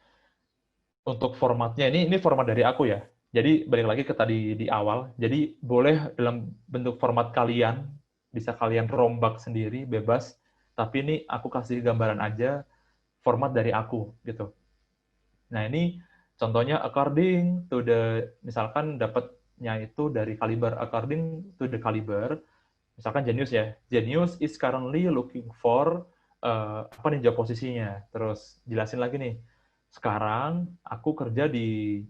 [SPEAKER 2] Untuk formatnya, ini format dari aku ya. Jadi, balik lagi ke tadi di awal. Jadi, boleh dalam bentuk format kalian, bisa kalian rombak sendiri, bebas. Tapi ini aku kasih gambaran aja, format dari aku, gitu. Nah, ini contohnya according to misalkan dapatnya itu dari Caliber, according to the Caliber, misalkan Genius ya, Genius is currently looking for apa nih job posisinya, terus jelasin lagi nih, sekarang aku kerja di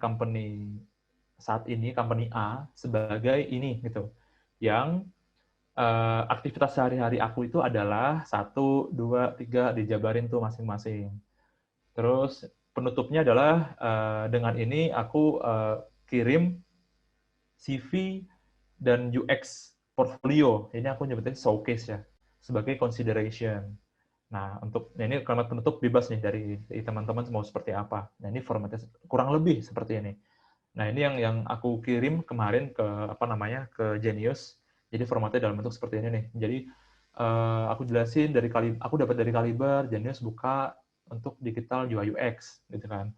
[SPEAKER 2] company saat ini, company A sebagai ini gitu, yang aktivitas sehari-hari aku itu adalah 1, 2, 3 dijabarin tuh masing-masing. Terus penutupnya adalah dengan ini aku kirim CV dan UX portfolio, ini aku nyebutin showcase ya, sebagai consideration. Nah, ini kalimat penutup bebas nih dari teman-teman mau seperti apa. Nah, ini formatnya kurang lebih seperti ini. Nah, ini yang aku kirim kemarin ke Genius. Jadi formatnya dalam bentuk seperti ini nih. Jadi aku jelasin aku dapat dari Caliber, Genius buka untuk digital UI UX gitu kan.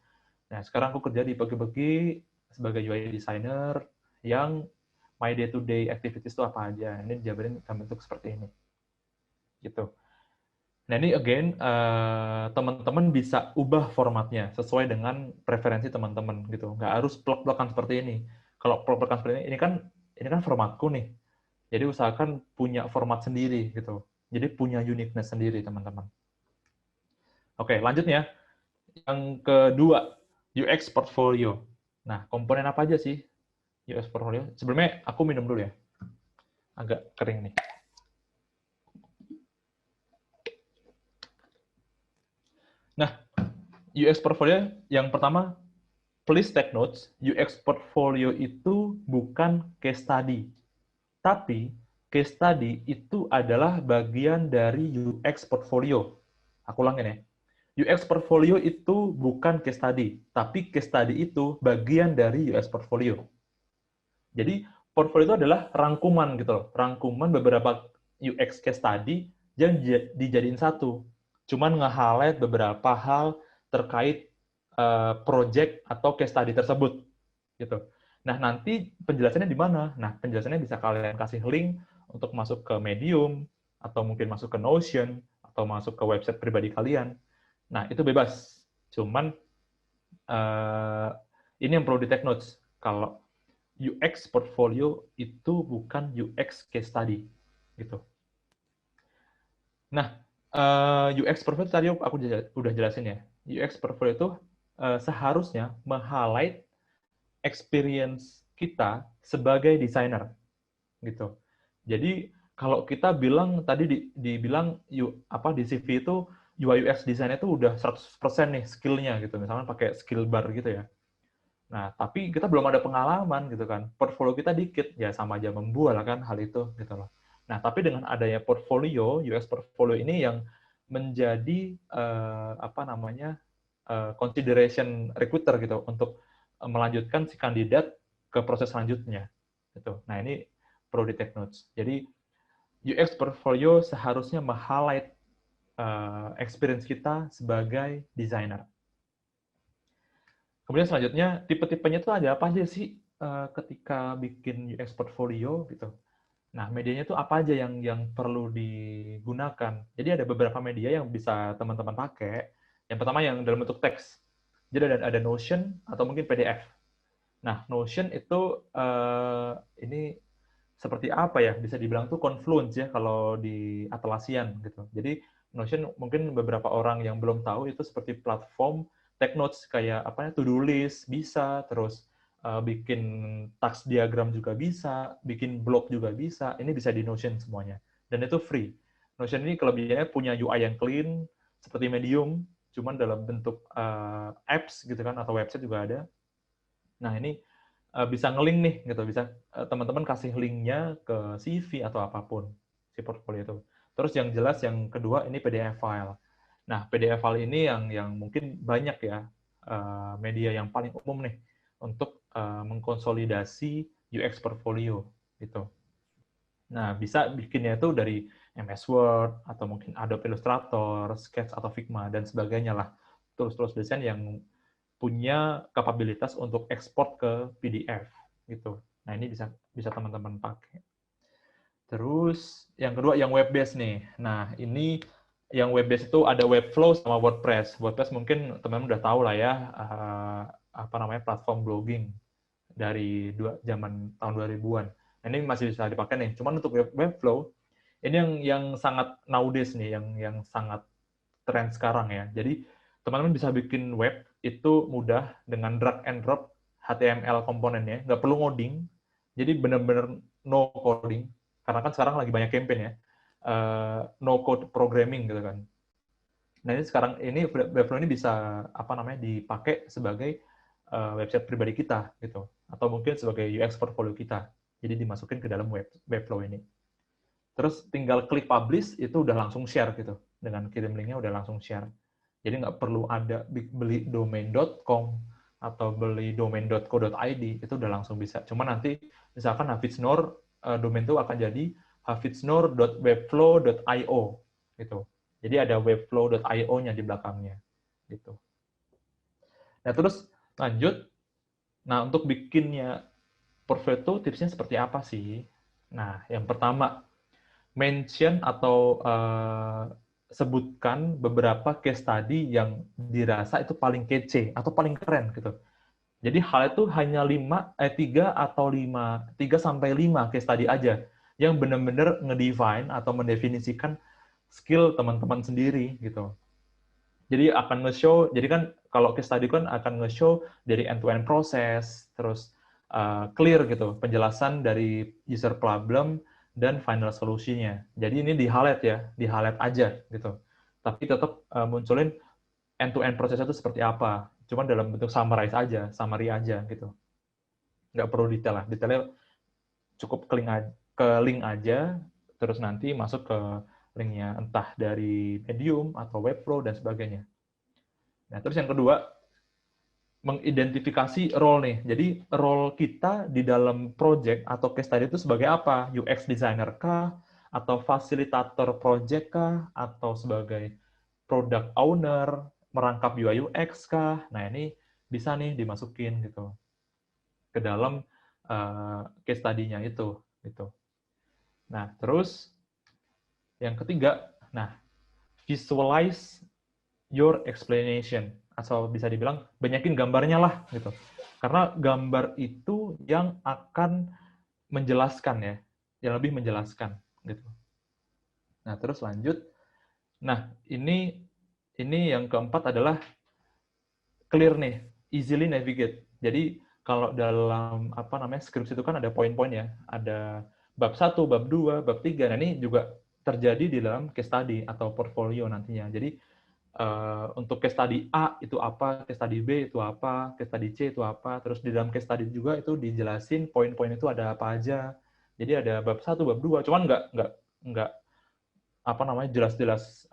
[SPEAKER 2] Nah, sekarang aku kerja di Pagi-Pagi sebagai UI designer yang my day-to-day activities itu apa aja. Ini dijabarin dalam bentuk seperti ini. Gitu. Nah, ini again, teman-teman bisa ubah formatnya sesuai dengan preferensi teman-teman gitu. Nggak harus plek-plekan seperti ini. Kalau plek-plekan seperti ini kan formatku nih. Jadi usahakan punya format sendiri gitu. Jadi punya uniqueness sendiri, teman-teman. Oke, lanjutnya. Yang kedua, UX portfolio. Nah, komponen apa aja sih UX portfolio? Sebelumnya aku minum dulu ya. Agak kering nih. Nah, UX portfolio yang pertama, please take notes, UX portfolio itu bukan case study. Tapi case study itu adalah bagian dari UX portfolio. Aku ulangin ya. UX portfolio itu bukan case study, tapi case study itu bagian dari UX portfolio. Jadi portfolio itu adalah rangkuman gitu loh, rangkuman beberapa UX case study yang dijadiin satu. Cuman nge-highlight beberapa hal terkait project atau case study tersebut gitu. Nah, nanti penjelasannya di mana? Nah, penjelasannya bisa kalian kasih link untuk masuk ke Medium atau mungkin masuk ke Notion atau masuk ke website pribadi kalian. Nah, itu bebas. Cuman ini yang perlu di-take notes. Kalau UX portfolio itu bukan UX case study, gitu. Nah, UX portfolio tadi aku udah jelasin ya. UX portfolio itu seharusnya meng-highlight experience kita sebagai desainer, gitu. Jadi kalau kita bilang tadi dibilang di CV itu UI UX design itu udah 100% nih skill-nya gitu, misalnya pakai skill bar gitu ya. Nah, tapi kita belum ada pengalaman gitu kan. Portfolio kita dikit, ya sama aja membual kan hal itu gitu loh. Nah, tapi dengan adanya portfolio, UX portfolio ini yang menjadi consideration recruiter gitu untuk melanjutkan si kandidat ke proses selanjutnya gitu. Nah, ini perlu di take notes. Jadi UX portfolio seharusnya meng-highlight experience kita sebagai desainer. Kemudian selanjutnya, tipe-tipenya itu ada apa aja sih ketika bikin UX portfolio gitu. Nah, medianya itu apa aja yang perlu digunakan. Jadi ada beberapa media yang bisa teman-teman pakai. Yang pertama yang dalam bentuk teks. Jadi ada Notion atau mungkin PDF. Nah, Notion itu ini seperti apa ya? Bisa dibilang tuh Confluence ya kalau di Atlassian gitu. Jadi Notion mungkin beberapa orang yang belum tahu itu seperti platform take notes kayak to-do list bisa, terus bikin task diagram juga bisa, bikin blog juga bisa. Ini bisa di Notion semuanya. Dan itu free. Notion ini kelebihannya punya UI yang clean seperti Medium, cuman dalam bentuk apps gitu kan atau website juga ada. Nah, ini bisa nge-link nih gitu, bisa teman-teman kasih linknya ke CV atau apapun si portfolio itu. Terus yang jelas yang kedua ini PDF file. Nah, PDF file ini yang mungkin banyak ya media yang paling umum nih untuk mengkonsolidasi UX portfolio gitu. Nah, bisa bikinnya itu dari MS Word atau mungkin Adobe Illustrator, Sketch atau Figma dan sebagainya lah. Tools-tools desain yang punya kapabilitas untuk ekspor ke PDF gitu. Nah, ini bisa teman-teman pakai. Terus yang kedua yang web based nih. Nah, ini yang web based itu ada Webflow sama WordPress. WordPress mungkin teman-teman udah tahu lah ya platform blogging dari zaman tahun 2000-an. Nah, ini masih bisa dipakai nih. Cuman untuk Webflow ini yang sangat nowadays nih, yang sangat tren sekarang ya. Jadi teman-teman bisa bikin web itu mudah dengan drag and drop HTML komponennya, nggak perlu ngoding. Jadi benar-benar no coding. Karena kan sekarang lagi banyak campaign ya, no code programming gitu kan. Nah, ini sekarang ini Webflow ini bisa dipakai sebagai website pribadi kita gitu, atau mungkin sebagai UX portfolio kita. Jadi dimasukin ke dalam Webflow ini. Terus tinggal klik publish, itu udah langsung share gitu. Dengan kirim linknya udah langsung share. Jadi nggak perlu ada beli domain.com atau beli domain.co.id, itu udah langsung bisa. Cuma nanti misalkan Hafidznur, domain itu akan jadi hafidznur.webflow.io gitu. Jadi ada webflow.io-nya di belakangnya. gitu. Nah, terus lanjut. Nah, untuk bikinnya portfolio itu tipsnya seperti apa sih? Nah, yang pertama, mention atau sebutkan beberapa case study yang dirasa itu paling kece atau paling keren gitu. Jadi hal itu hanya 3 sampai 5 case study aja yang benar-benar ngedefine atau mendefinisikan skill teman-teman sendiri gitu. Jadi akan nge-show, jadi kan kalau case study kan akan nge-show dari end-to-end proses, terus clear gitu, penjelasan dari user problem dan final solution-nya. Jadi ini di-highlight ya, di-highlight aja gitu. Tapi tetap munculin end-to-end prosesnya itu seperti apa. Cuman dalam bentuk summary aja gitu. Nggak perlu detail lah. Detailnya cukup ke link aja, terus nanti masuk ke linknya entah dari Medium atau Webflow dan sebagainya. Nah, terus yang kedua, mengidentifikasi role nih. Jadi role kita di dalam project atau case study itu sebagai apa? UX designer kah? Atau fasilitator project kah? Atau sebagai product owner, merangkap UI UX kah? Nah, ini bisa nih dimasukin gitu ke dalam case study-nya itu gitu. Nah, terus yang ketiga, visualize your explanation, atau bisa dibilang banyakin gambarnya lah gitu. Karena gambar itu yang akan menjelaskan ya, yang lebih menjelaskan gitu. Nah, terus lanjut. Nah, ini yang keempat adalah clear nih, easily navigate. Jadi kalau dalam skripsi itu kan ada poin-poin ya, ada bab 1, bab 2, bab 3. Nah, ini juga terjadi di dalam case study atau portfolio nantinya. Jadi untuk case study A itu apa, case study B itu apa, case study C itu apa, terus di dalam case study juga itu dijelasin poin-poin itu ada apa aja. Jadi ada bab 1, bab 2, cuman nggak jelas-jelas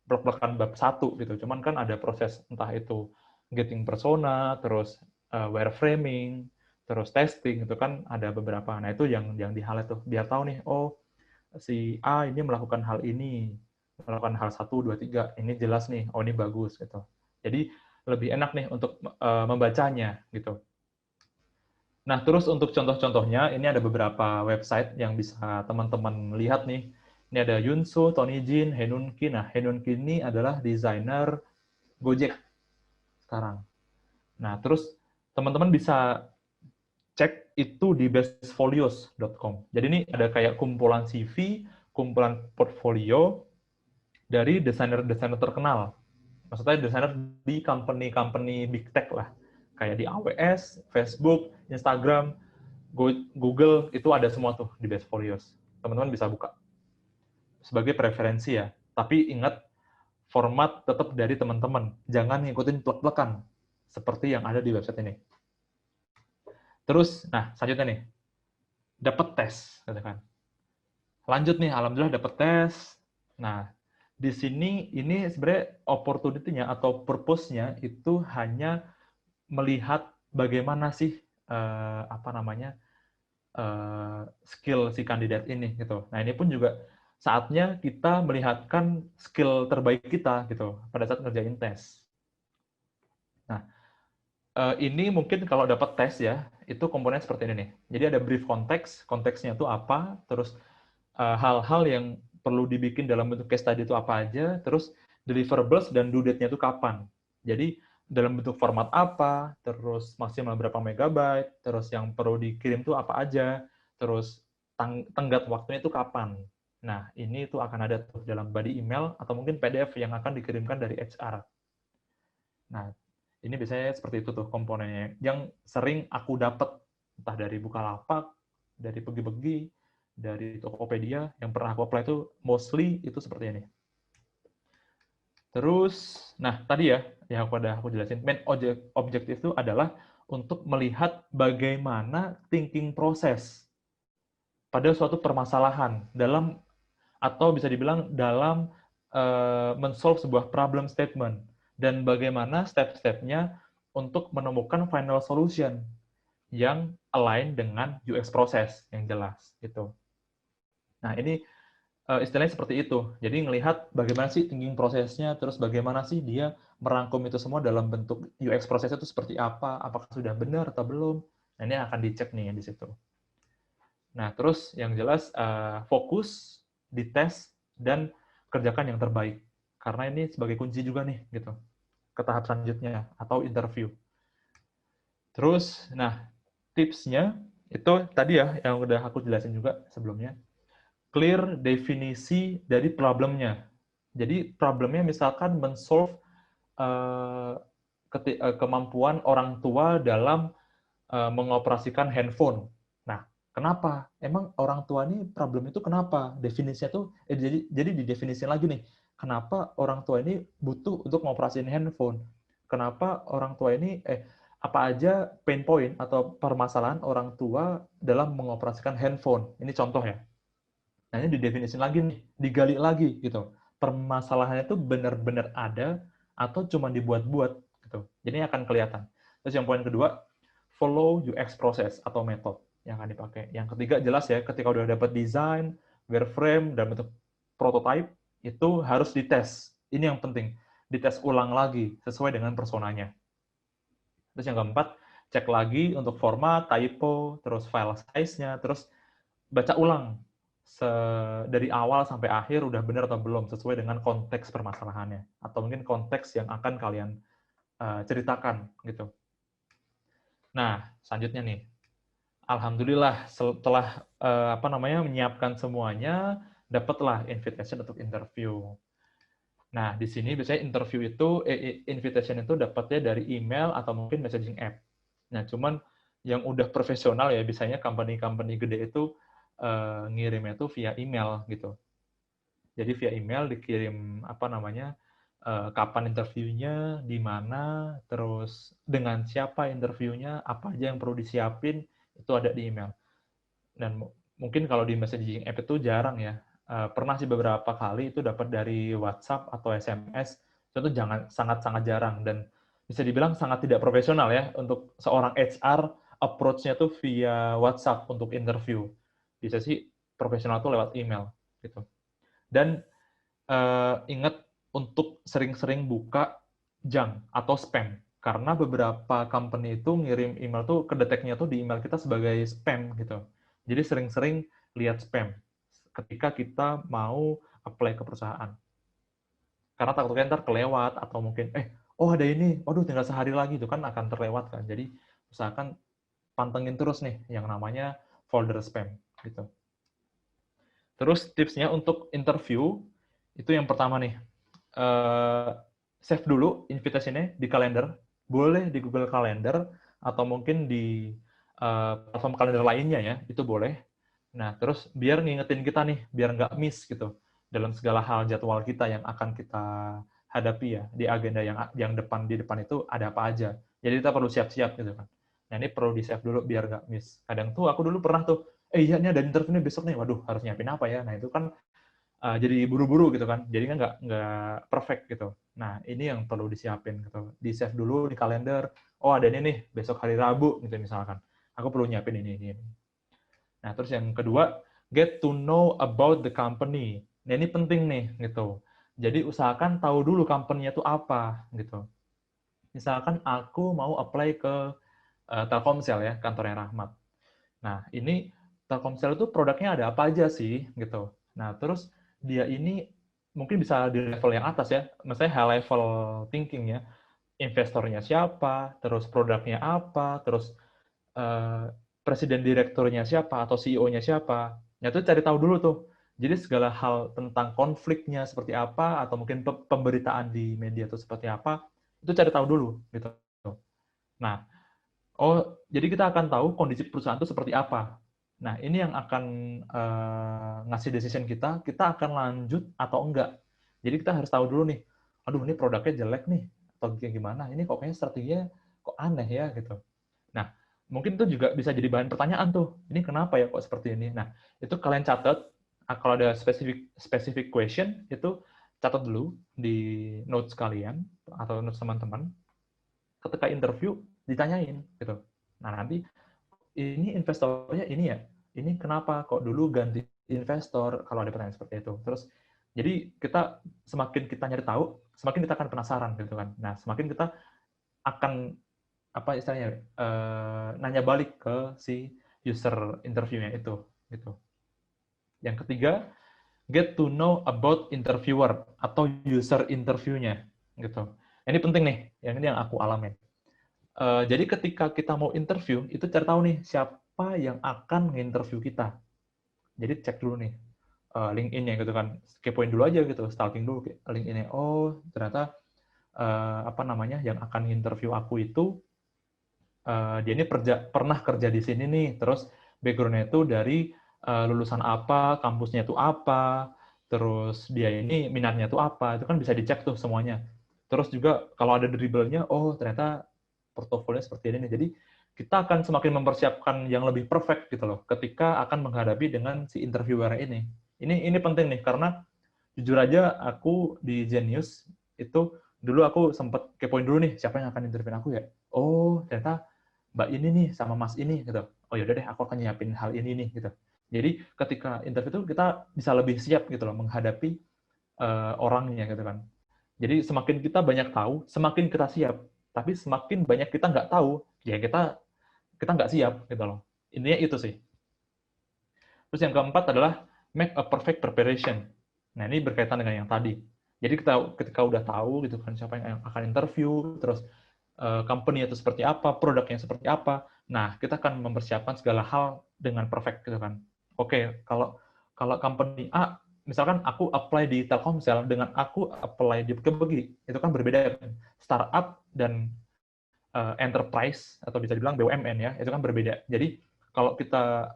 [SPEAKER 2] blok-blokan bab 1 gitu. Cuman kan ada proses entah itu getting persona, terus wireframing, terus testing itu kan ada beberapa. Nah, itu yang di-highlight tuh biar tahu nih, oh si A ini melakukan hal ini, melakukan hal 1, 2, 3, ini jelas nih, oh ini bagus gitu. Jadi lebih enak nih untuk membacanya gitu. Nah, terus untuk contoh-contohnya, ini ada beberapa website yang bisa teman-teman lihat nih. Ini ada Yunsu, Tony Jin, Henun Ki. Nah, Henun Ki ini adalah desainer Gojek sekarang. Nah, terus teman-teman bisa cek itu di bestfolios.com. Jadi ini ada kayak kumpulan CV, kumpulan portfolio dari desainer-desainer terkenal. Maksudnya desainer di company-company big tech lah. Kayak di AWS, Facebook, Instagram, Google, itu ada semua tuh di Bestfolios. Teman-teman bisa buka. Sebagai preferensi ya. Tapi ingat, format tetap dari teman-teman. Jangan ngikutin plek-plekan. Seperti yang ada di website ini. Terus, selanjutnya nih. Dapat tes. Katakan. Lanjut nih, alhamdulillah dapat tes. Nah, di sini ini sebenarnya opportunity-nya atau purpose-nya itu hanya melihat bagaimana sih skill si kandidat ini gitu. Nah, ini pun juga saatnya kita melihatkan skill terbaik kita gitu pada saat ngerjain tes. Nah, ini mungkin kalau dapat tes ya, itu komponen seperti ini nih. Jadi ada brief konteks, konteksnya itu apa, terus hal-hal yang perlu dibikin dalam bentuk case study itu apa aja, terus deliverables dan due date-nya itu kapan. Jadi dalam bentuk format apa, terus maksimal berapa megabyte, terus yang perlu dikirim itu apa aja, terus tenggat waktunya itu kapan. Nah, ini itu akan ada tuh dalam body email atau mungkin PDF yang akan dikirimkan dari HR. Nah, ini biasanya seperti itu tuh komponennya. Yang sering aku dapat, entah dari Bukalapak, dari Pegi-Pegi, dari Tokopedia, yang pernah aku apply itu mostly itu seperti ini. Terus, tadi ya, yang aku jelasin, main objektif itu adalah untuk melihat bagaimana thinking proses pada suatu permasalahan dalam, atau bisa dibilang dalam men-solve sebuah problem statement, dan bagaimana step-stepnya untuk menemukan final solution yang align dengan UX proses yang jelas gitu. Nah, ini istilahnya seperti itu. Jadi ngelihat bagaimana sih thinking prosesnya, terus bagaimana sih dia merangkum itu semua dalam bentuk UX prosesnya itu seperti apa, apakah sudah benar atau belum. Nah, ini akan dicek nih di situ. Nah, terus yang jelas fokus, dites, dan kerjakan yang terbaik. Karena ini sebagai kunci juga nih, gitu, ke tahap selanjutnya, atau interview. Terus, nah, tipsnya itu tadi ya, yang udah aku jelasin juga sebelumnya. Clear definisi dari problemnya. Jadi, problemnya misalkan men-solve kemampuan orang tua dalam mengoperasikan handphone. Nah, kenapa? Emang orang tua ini problem itu kenapa? Definisinya tuh jadi didefinisikan lagi nih. Kenapa orang tua ini butuh untuk mengoperasikan handphone? Kenapa orang tua ini apa aja pain point atau permasalahan orang tua dalam mengoperasikan handphone? Ini contoh ya. Nah, ini didefinisikan lagi nih, digali lagi gitu. Permasalahannya itu benar-benar ada atau cuma dibuat-buat gitu. Jadi akan kelihatan. Terus yang poin kedua, follow UX process atau method yang akan dipakai. Yang ketiga jelas ya, ketika udah dapat desain, wireframe, dan bentuk prototype, itu harus dites. Ini yang penting, dites ulang lagi sesuai dengan personanya. Terus yang keempat, cek lagi untuk format, typo, terus file size-nya, terus baca ulang dari awal sampai akhir udah benar atau belum sesuai dengan konteks permasalahannya atau mungkin konteks yang akan kalian ceritakan gitu. Nah, selanjutnya nih. Alhamdulillah setelah menyiapkan semuanya, dapatlah invitation untuk interview. Nah, di sini biasanya interview itu invitation itu dapatnya dari email atau mungkin messaging app. Nah, cuman yang udah profesional ya biasanya company-company gede itu ngirimnya itu via email gitu. Jadi via email dikirim kapan interviewnya, di mana, terus dengan siapa interviewnya, apa aja yang perlu disiapin, itu ada di email. Dan mungkin kalau di messaging app itu jarang ya. Pernah sih beberapa kali itu dapat dari WhatsApp atau SMS, itu sangat-sangat jarang dan bisa dibilang sangat tidak profesional ya untuk seorang HR approach-nya tuh via WhatsApp untuk interview. Bisa sih profesional tuh lewat email gitu. Dan ingat untuk sering-sering buka junk atau spam karena beberapa company itu ngirim email tuh kedeteknya tuh di email kita sebagai spam gitu. Jadi sering-sering lihat spam ketika kita mau apply ke perusahaan. Karena takutnya ntar kelewat atau mungkin ada ini, waduh tinggal sehari lagi itu kan akan terlewat kan. Jadi usahakan pantengin terus nih yang namanya folder spam gitu. Terus tipsnya untuk interview itu yang pertama nih, save dulu invitation-nya di kalender, boleh di Google Calendar atau mungkin di platform kalender lainnya ya, itu boleh. Nah, terus biar ngingetin kita nih, biar nggak miss gitu dalam segala hal jadwal kita yang akan kita hadapi ya di agenda yang di depan itu ada apa aja. Jadi kita perlu siap-siap gitu kan. Nah, ini perlu di-save dulu biar nggak miss. Kadang tuh aku dulu pernah tuh, iya ini ada interview nih besok nih, waduh harus nyiapin apa ya. Nah, itu kan jadi buru-buru gitu kan, jadi kan nggak perfect gitu. Nah, ini yang perlu disiapin gitu. Di-save dulu di kalender, oh ada ini nih, besok hari Rabu gitu misalkan. Aku perlu nyiapin ini. Nah, terus yang kedua, get to know about the company. Nah, ini penting nih, gitu. Jadi, usahakan tahu dulu company-nya itu apa, gitu. Misalkan aku mau apply ke Telkomsel ya, kantornya Rahmat. Nah, ini Telkomsel itu produknya ada apa aja sih, gitu. Nah, terus dia ini mungkin bisa di level yang atas ya, misalnya high level thinking ya, investornya siapa, terus produknya apa, terus presiden direkturnya siapa atau CEO-nya siapa. Nah, itu cari tahu dulu tuh. Jadi segala hal tentang konfliknya seperti apa atau mungkin pemberitaan di media itu seperti apa, itu cari tahu dulu gitu. Nah, jadi kita akan tahu kondisi perusahaan itu seperti apa. Nah, ini yang akan ngasih decision kita akan lanjut atau enggak. Jadi kita harus tahu dulu nih, aduh ini produknya jelek nih, atau gimana, ini kok kayaknya strateginya kok aneh ya, gitu. Nah, mungkin itu juga bisa jadi bahan pertanyaan tuh, ini kenapa ya kok seperti ini. Nah, itu kalian catat, kalau ada specific question, itu catat dulu di notes kalian, atau notes teman-teman, ketika interview, ditanyain, gitu. Nah, nanti, ini investornya ini ya, ini kenapa kok dulu ganti investor kalau ada pertanyaan seperti itu. Terus jadi kita semakin kita nyari tahu, semakin kita akan penasaran gitu kan. Nah, semakin kita akan apa istilahnya nanya balik ke si user interviewnya itu gitu. Yang ketiga, get to know about interviewer atau user interviewnya gitu. Ini penting nih, ini yang aku alamin. Jadi ketika kita mau interview, itu cari tahu nih siapa yang akan nge-interview kita. Jadi cek dulu nih LinkedIn-nya gitu kan, kepoin dulu aja gitu, stalking dulu LinkedIn-nya. Oh ternyata apa namanya yang akan nge-interview aku itu dia ini pernah kerja di sini nih, terus background-nya itu dari lulusan apa, kampusnya itu apa, terus dia ini minatnya itu apa, itu kan bisa dicek tuh semuanya. Terus juga kalau ada dribble-nya, oh ternyata portofolio seperti ini nih. Jadi kita akan semakin mempersiapkan yang lebih perfect gitu loh, ketika akan menghadapi dengan si interviewer ini. Ini penting nih, karena jujur aja aku di Genius itu dulu aku sempat kepoin dulu nih siapa yang akan interview aku ya. Oh ternyata Mbak ini nih sama Mas ini gitu. Oh yaudah deh aku akan nyiapin hal ini nih gitu. Jadi ketika interview itu kita bisa lebih siap gitu loh menghadapi orangnya gitu kan. Jadi semakin kita banyak tahu, semakin kita siap. Tapi semakin banyak kita nggak tahu, ya kita nggak siap gitu loh. Intinya itu sih. Terus yang keempat adalah make a perfect preparation. Nah ini berkaitan dengan yang tadi. Jadi ketika udah tahu gitu kan siapa yang akan interview, terus company itu seperti apa, produknya seperti apa. Nah, kita akan mempersiapkan segala hal dengan perfect gitu kan. Oke, kalau company A, misalkan aku apply di Telkomsel dengan aku apply di Bekebegi, itu kan berbeda kan. Startup dan enterprise atau bisa dibilang BUMN ya, itu kan berbeda. Jadi kalau kita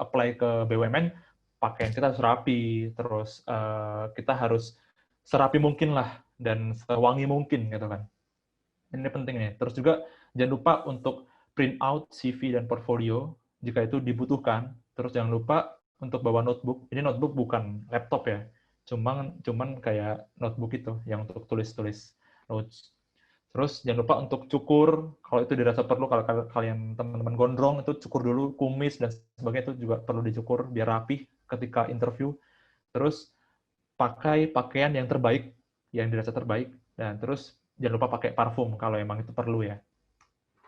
[SPEAKER 2] apply ke BUMN, pakaian kita harus rapi, terus kita harus serapi mungkin lah dan sewangi mungkin gitu kan. Ini penting nih. Terus juga jangan lupa untuk print out CV dan portfolio jika itu dibutuhkan. Terus jangan lupa untuk bawa notebook. Ini notebook bukan laptop ya. Cuman kayak notebook itu yang untuk tulis-tulis notes. Terus jangan lupa untuk cukur, kalau itu dirasa perlu, kalau kalian teman-teman gondrong itu cukur dulu, kumis dan sebagainya itu juga perlu dicukur biar rapih ketika interview. Terus pakai pakaian yang terbaik, yang dirasa terbaik, dan terus jangan lupa pakai parfum kalau emang itu perlu ya,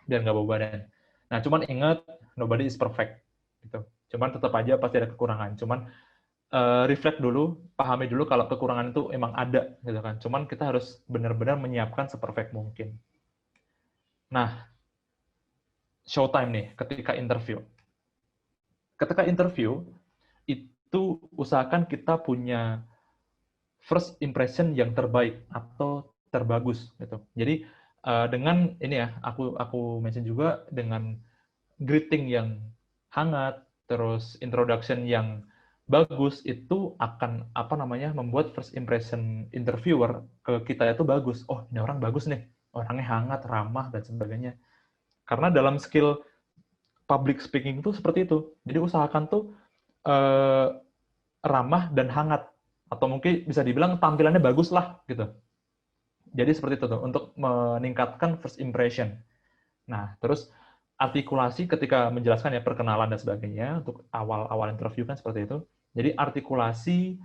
[SPEAKER 2] biar nggak bau badan. Nah, cuman ingat, nobody is perfect. Gitu. Cuman tetap aja pasti ada kekurangan. Cuman reflect dulu, pahami dulu kalau kekurangan itu emang ada, gitu kan. Cuman kita harus benar-benar menyiapkan seperfect mungkin. Nah, showtime nih ketika interview. Ketika interview, itu usahakan kita punya first impression yang terbaik atau terbagus gitu. Jadi dengan ini ya, aku mention juga dengan greeting yang hangat, terus introduction yang bagus itu akan apa namanya membuat first impression interviewer ke kita itu bagus. Oh, ini orang bagus nih. Orangnya hangat, ramah dan sebagainya. Karena dalam skill public speaking itu seperti itu. Jadi usahakan tuh ramah dan hangat, atau mungkin bisa dibilang tampilannya bagus lah gitu. Jadi seperti itu tuh untuk meningkatkan first impression. Nah, terus artikulasi ketika menjelaskan ya perkenalan dan sebagainya untuk awal-awal interview kan seperti itu. Jadi artikulasi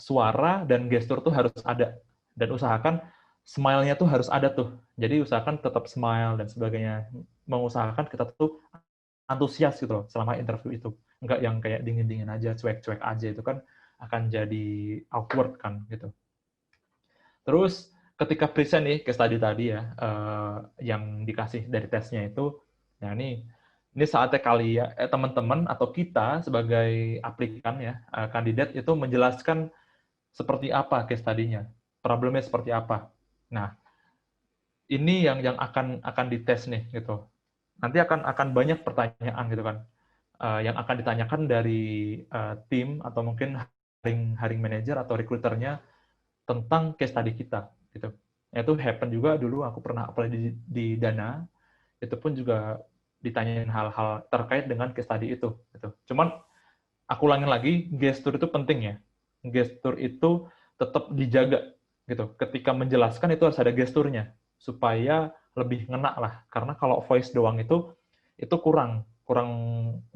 [SPEAKER 2] suara dan gestur tuh harus ada, dan usahakan smile-nya tuh harus ada tuh. Jadi usahakan tetap smile dan sebagainya. Mengusahakan kita tuh antusias gitu loh selama interview itu. Enggak yang kayak dingin-dingin aja, cuek-cuek aja, itu kan akan jadi awkward kan gitu. Terus ketika present nih case study tadi ya yang dikasih dari tesnya itu, nah ini saatnya kali ya teman-teman atau kita sebagai aplikan ya kandidat itu menjelaskan seperti apa case study-nya, problemnya seperti apa. Nah ini yang akan dites nih gitu. Nanti akan banyak pertanyaan gitu kan yang akan ditanyakan dari tim atau mungkin hiring manager atau recruiternya tentang case study kita gitu. Itu happen juga dulu aku pernah apply di Dana, itu pun juga ditanyain hal-hal terkait dengan case study itu gitu. Cuman aku ulangin lagi, gestur itu penting ya. Gestur itu tetap dijaga gitu. Ketika menjelaskan itu harus ada gesturnya supaya lebih ngena lah. Karena kalau voice doang itu kurang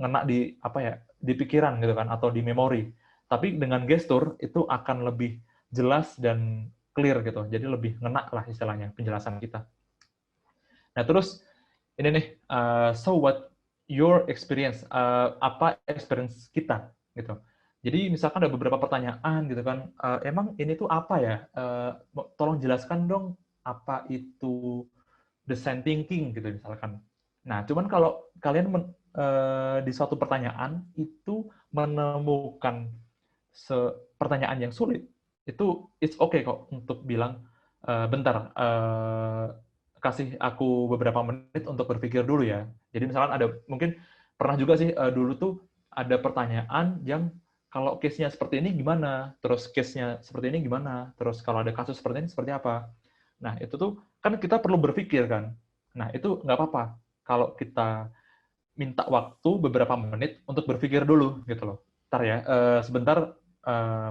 [SPEAKER 2] ngena di apa ya, di pikiran gitu kan, atau di memori. Tapi dengan gestur itu akan lebih jelas dan clear gitu. Jadi lebih ngena lah istilahnya penjelasan kita. Nah, terus ini nih, so what your experience, apa experience kita gitu. Jadi misalkan ada beberapa pertanyaan gitu kan, emang ini tuh apa ya? Tolong jelaskan dong apa itu design thinking gitu misalkan. Nah, cuman kalau kalian di suatu pertanyaan itu menemukan pertanyaan yang sulit, itu it's okay kok untuk bilang, bentar, kasih aku beberapa menit untuk berpikir dulu ya. Jadi misalkan ada, mungkin pernah juga sih dulu tuh ada pertanyaan yang kalau case-nya seperti ini gimana, terus case-nya seperti ini gimana, terus kalau ada kasus seperti ini seperti apa. Nah, itu tuh kan kita perlu berpikir kan. Nah, itu nggak apa-apa kalau kita minta waktu beberapa menit untuk berpikir dulu gitu loh. Ntar ya, sebentar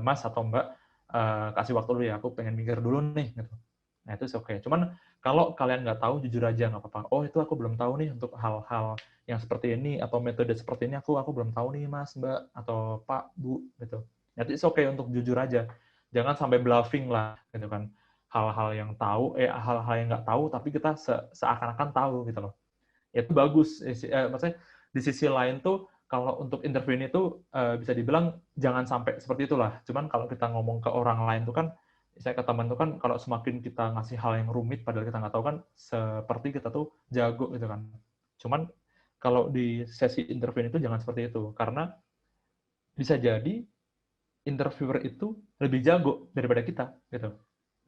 [SPEAKER 2] Mas atau Mbak, kasih waktu dulu ya, aku pengen mikir dulu nih gitu. Nah, itu oke. Cuman kalau kalian nggak tahu, jujur aja nggak apa-apa. Oh, itu aku belum tahu nih untuk hal-hal yang seperti ini atau metode seperti ini, aku belum tahu nih Mas, Mbak, atau Pak, Bu gitu. Nah, itu oke untuk jujur aja. Jangan sampai bluffing lah gitu kan. Hal-hal yang tahu, hal-hal yang nggak tahu tapi kita seakan-akan tahu gitu loh. Ya, itu bagus. Maksudnya di sisi lain tuh kalau untuk interview ini tuh bisa dibilang jangan sampai seperti itulah. Cuman kalau kita ngomong ke orang lain tuh kan, saya ke teman tuh kan, kalau semakin kita ngasih hal yang rumit padahal kita nggak tahu kan, seperti kita tuh jago gitu kan. Cuman kalau di sesi interview itu jangan seperti itu, karena bisa jadi interviewer itu lebih jago daripada kita gitu.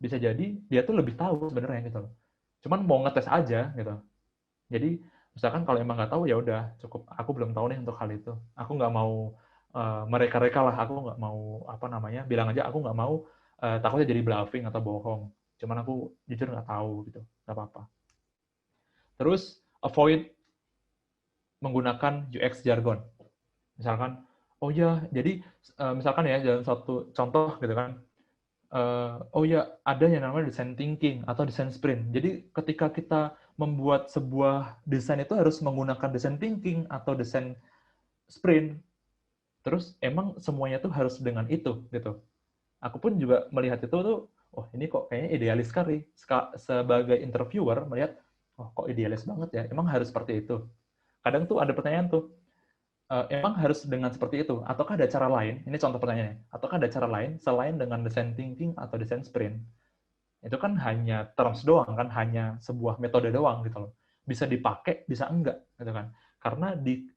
[SPEAKER 2] Bisa jadi dia tuh lebih tahu sebenarnya gitu loh. Cuman mau ngetes aja gitu. Jadi misalkan kalau emang nggak tahu ya udah cukup, aku belum tahu nih untuk hal itu. Aku nggak mau mereka-reka lah, aku nggak mau apa namanya, bilang aja aku nggak mau, takutnya jadi bluffing atau bohong. Cuman aku jujur nggak tahu gitu, nggak apa-apa. Terus avoid menggunakan UX jargon. Misalkan, oh ya, jadi misalkan ya dalam satu contoh gitu kan, oh ya, ada yang namanya design thinking atau design sprint. Jadi ketika kita membuat sebuah desain itu harus menggunakan design thinking atau design sprint. Terus emang semuanya tuh harus dengan itu gitu. Aku pun juga melihat itu tuh, oh ini kok kayaknya idealis sekali. Sebagai interviewer melihat, oh kok idealis banget ya, emang harus seperti itu. Kadang tuh ada pertanyaan tuh, emang harus dengan seperti itu? Ataukah ada cara lain? Ini contoh pertanyaannya. Ataukah ada cara lain selain dengan design thinking atau design sprint? Itu kan hanya terms doang, kan hanya sebuah metode doang gitu loh. Bisa dipakai, bisa enggak gitu kan. Karena di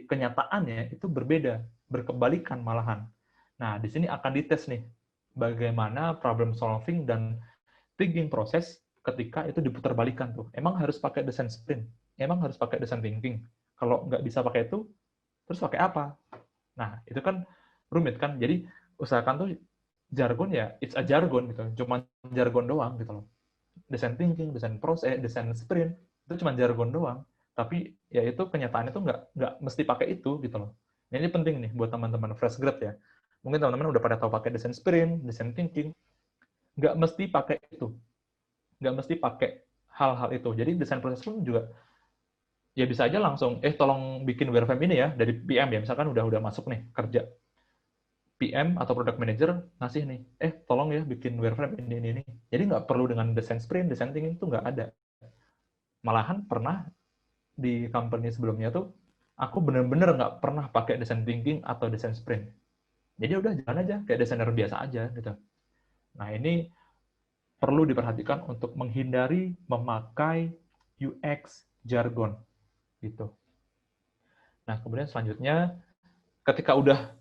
[SPEAKER 2] kenyataannya itu berbeda, berkebalikan malahan. Nah, di sini akan dites nih bagaimana problem solving dan thinking proses ketika itu diputar-balikan tuh. Emang harus pakai design sprint? Emang harus pakai design thinking? Kalau nggak bisa pakai itu, terus pakai apa? Nah, itu kan rumit kan. Jadi usahakan tuh jargon ya, it's a jargon gitu. Cuma jargon doang gitu loh. Design thinking, design proses, design sprint, itu cuma jargon doang. Tapi ya itu kenyataannya tuh nggak mesti pakai itu gitu loh. Nah, ini penting nih buat teman-teman fresh grad ya. Mungkin teman-teman udah pada tahu pakai design sprint, design thinking, nggak mesti pakai itu. Nggak mesti pakai hal-hal itu. Jadi design proses pun juga ya bisa aja langsung, tolong bikin wireframe ini ya, dari PM ya, misalkan udah masuk nih kerja. PM atau product manager ngasih nih, tolong ya bikin wireframe ini. Jadi nggak perlu dengan design sprint, design thinking itu nggak ada. Malahan pernah di company sebelumnya tuh, aku bener-bener nggak pernah pakai design thinking atau design sprint. Jadi udah jalan aja, kayak desainer biasa aja gitu. Nah, ini perlu diperhatikan untuk menghindari memakai UX jargon gitu. Nah, kemudian selanjutnya, ketika udah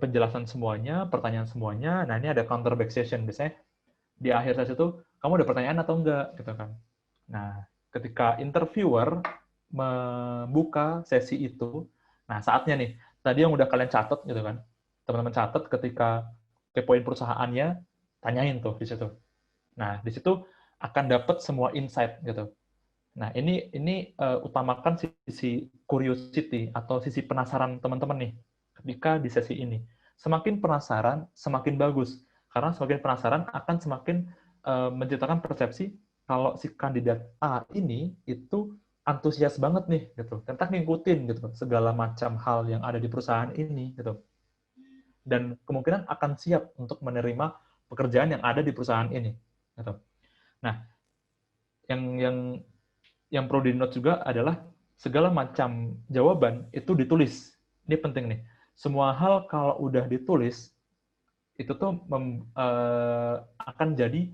[SPEAKER 2] penjelasan semuanya, pertanyaan semuanya, nah ini ada counter back session. Biasanya di akhir sesi itu, kamu ada pertanyaan atau enggak? Gitu kan. Nah, ketika interviewer membuka sesi itu, nah saatnya nih, tadi yang udah kalian catat gitu kan, teman-teman catat ketika kepoin perusahaannya, tanyain tuh di situ. Nah, di situ akan dapat semua insight gitu. Nah, ini utamakan sisi curiosity atau sisi penasaran teman-teman nih ketika di sesi ini. Semakin penasaran, semakin bagus. Karena semakin penasaran akan semakin menciptakan persepsi kalau si kandidat A ini itu antusias banget nih gitu, tentang ngikutin gitu segala macam hal yang ada di perusahaan ini gitu. Dan kemungkinan akan siap untuk menerima pekerjaan yang ada di perusahaan ini gitu. Nah, yang perlu di-note juga adalah segala macam jawaban itu ditulis. Ini penting nih. Semua hal kalau udah ditulis itu tuh akan jadi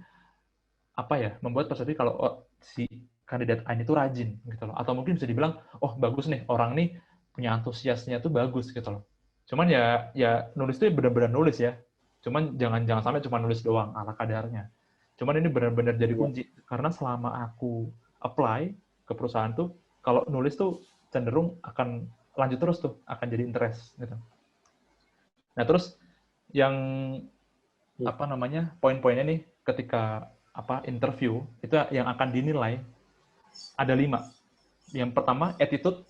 [SPEAKER 2] apa ya, membuat persepsi kalau si kandidat A ini tuh rajin gitu loh, atau mungkin bisa dibilang oh bagus nih orang nih punya antusiasnya tuh bagus gitu loh. Cuman ya nulis tuh benar-benar nulis ya, cuman jangan sampai cuma nulis doang ala kadarnya. Cuman ini benar-benar jadi kunci karena selama aku apply ke perusahaan tuh kalau nulis tuh cenderung akan lanjut terus tuh, akan jadi interest gitu. Nah terus yang apa namanya poin-poinnya nih ketika interview itu yang akan dinilai ada 5. Yang pertama attitude,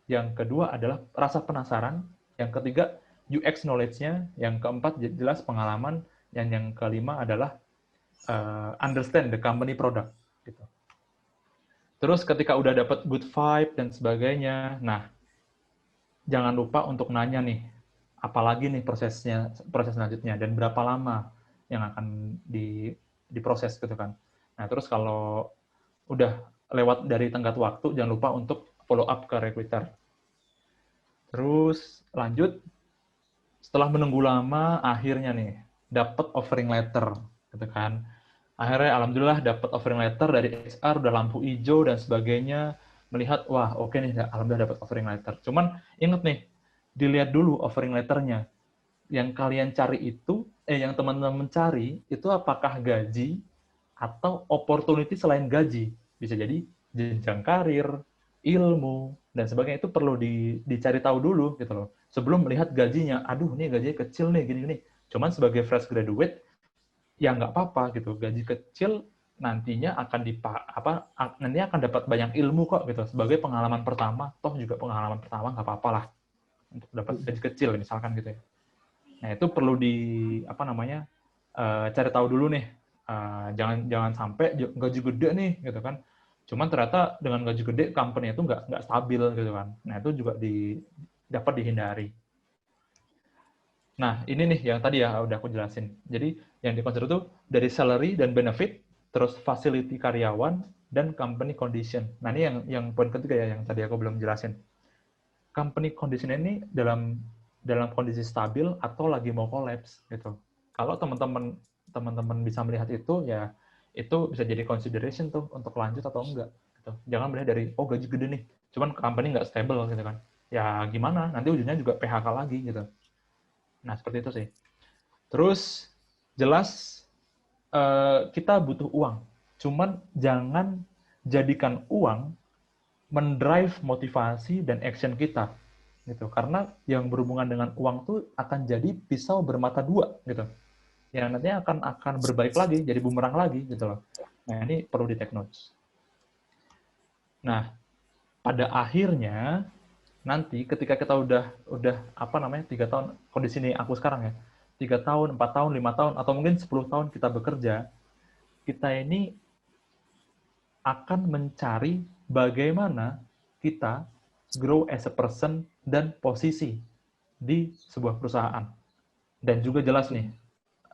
[SPEAKER 2] yang kedua adalah rasa penasaran, yang ketiga UX knowledge-nya, yang keempat jelas pengalaman, dan yang kelima adalah understand the company product gitu. Terus ketika udah dapat good vibe dan sebagainya, nah jangan lupa untuk nanya nih apalagi nih proses selanjutnya dan berapa lama yang akan diproses gitu kan. Nah, terus kalau udah lewat dari tenggat waktu, jangan lupa untuk follow up ke recruiter. Terus lanjut, setelah menunggu lama, akhirnya nih dapat offering letter, gitu kan. Akhirnya alhamdulillah dapat offering letter dari HR, udah lampu hijau dan sebagainya, melihat wah oke nih, alhamdulillah dapat offering letter. Cuman inget nih, dilihat dulu offering letternya. Yang kalian cari itu, yang teman-teman cari, itu apakah gaji atau opportunity selain gaji. Bisa jadi jenjang karir, ilmu, dan sebagainya itu perlu dicari tahu dulu gitu loh. Sebelum melihat gajinya, aduh ini gajinya kecil nih, gini-gini. Cuman sebagai fresh graduate, ya nggak apa-apa gitu. Gaji kecil nantinya akan nantinya akan dapat banyak ilmu kok gitu. Sebagai pengalaman pertama, toh juga pengalaman pertama nggak apa-apa lah untuk dapat gaji kecil misalkan gitu ya. Nah, itu perlu cari tahu dulu nih. Jangan sampai gaji gede nih, gitu kan. Cuman ternyata dengan gaji gede, company itu nggak stabil, gitu kan. Nah, itu juga dapat dihindari. Nah, ini nih yang tadi ya udah aku jelasin. Jadi, yang dikonsider itu dari salary dan benefit, terus facility karyawan, dan company condition. Nah, ini yang poin ketiga ya, yang tadi aku belum jelasin. Company condition ini dalam kondisi stabil atau lagi mau collapse gitu. Kalau teman-teman bisa melihat itu, ya itu bisa jadi consideration tuh untuk lanjut atau enggak. Gitu. Jangan melihat dari gaji gede nih, cuman company nggak stable gitu kan. Ya gimana? Nanti ujungnya juga PHK lagi gitu. Nah seperti itu sih. Terus jelas kita butuh uang, cuman jangan jadikan uang mendrive motivasi dan action kita gitu, karena yang berhubungan dengan uang tuh akan jadi pisau bermata dua gitu, yang nantinya akan berbalik lagi jadi bumerang lagi gitu loh. Nah ini perlu di take notes. Nah pada akhirnya nanti ketika kita udah 3 tahun, kondisi ini aku sekarang ya 3 tahun, 4 tahun, 5 tahun, atau mungkin 10 tahun kita bekerja, kita ini akan mencari bagaimana kita grow as a person dan posisi di sebuah perusahaan. Dan juga jelas nih,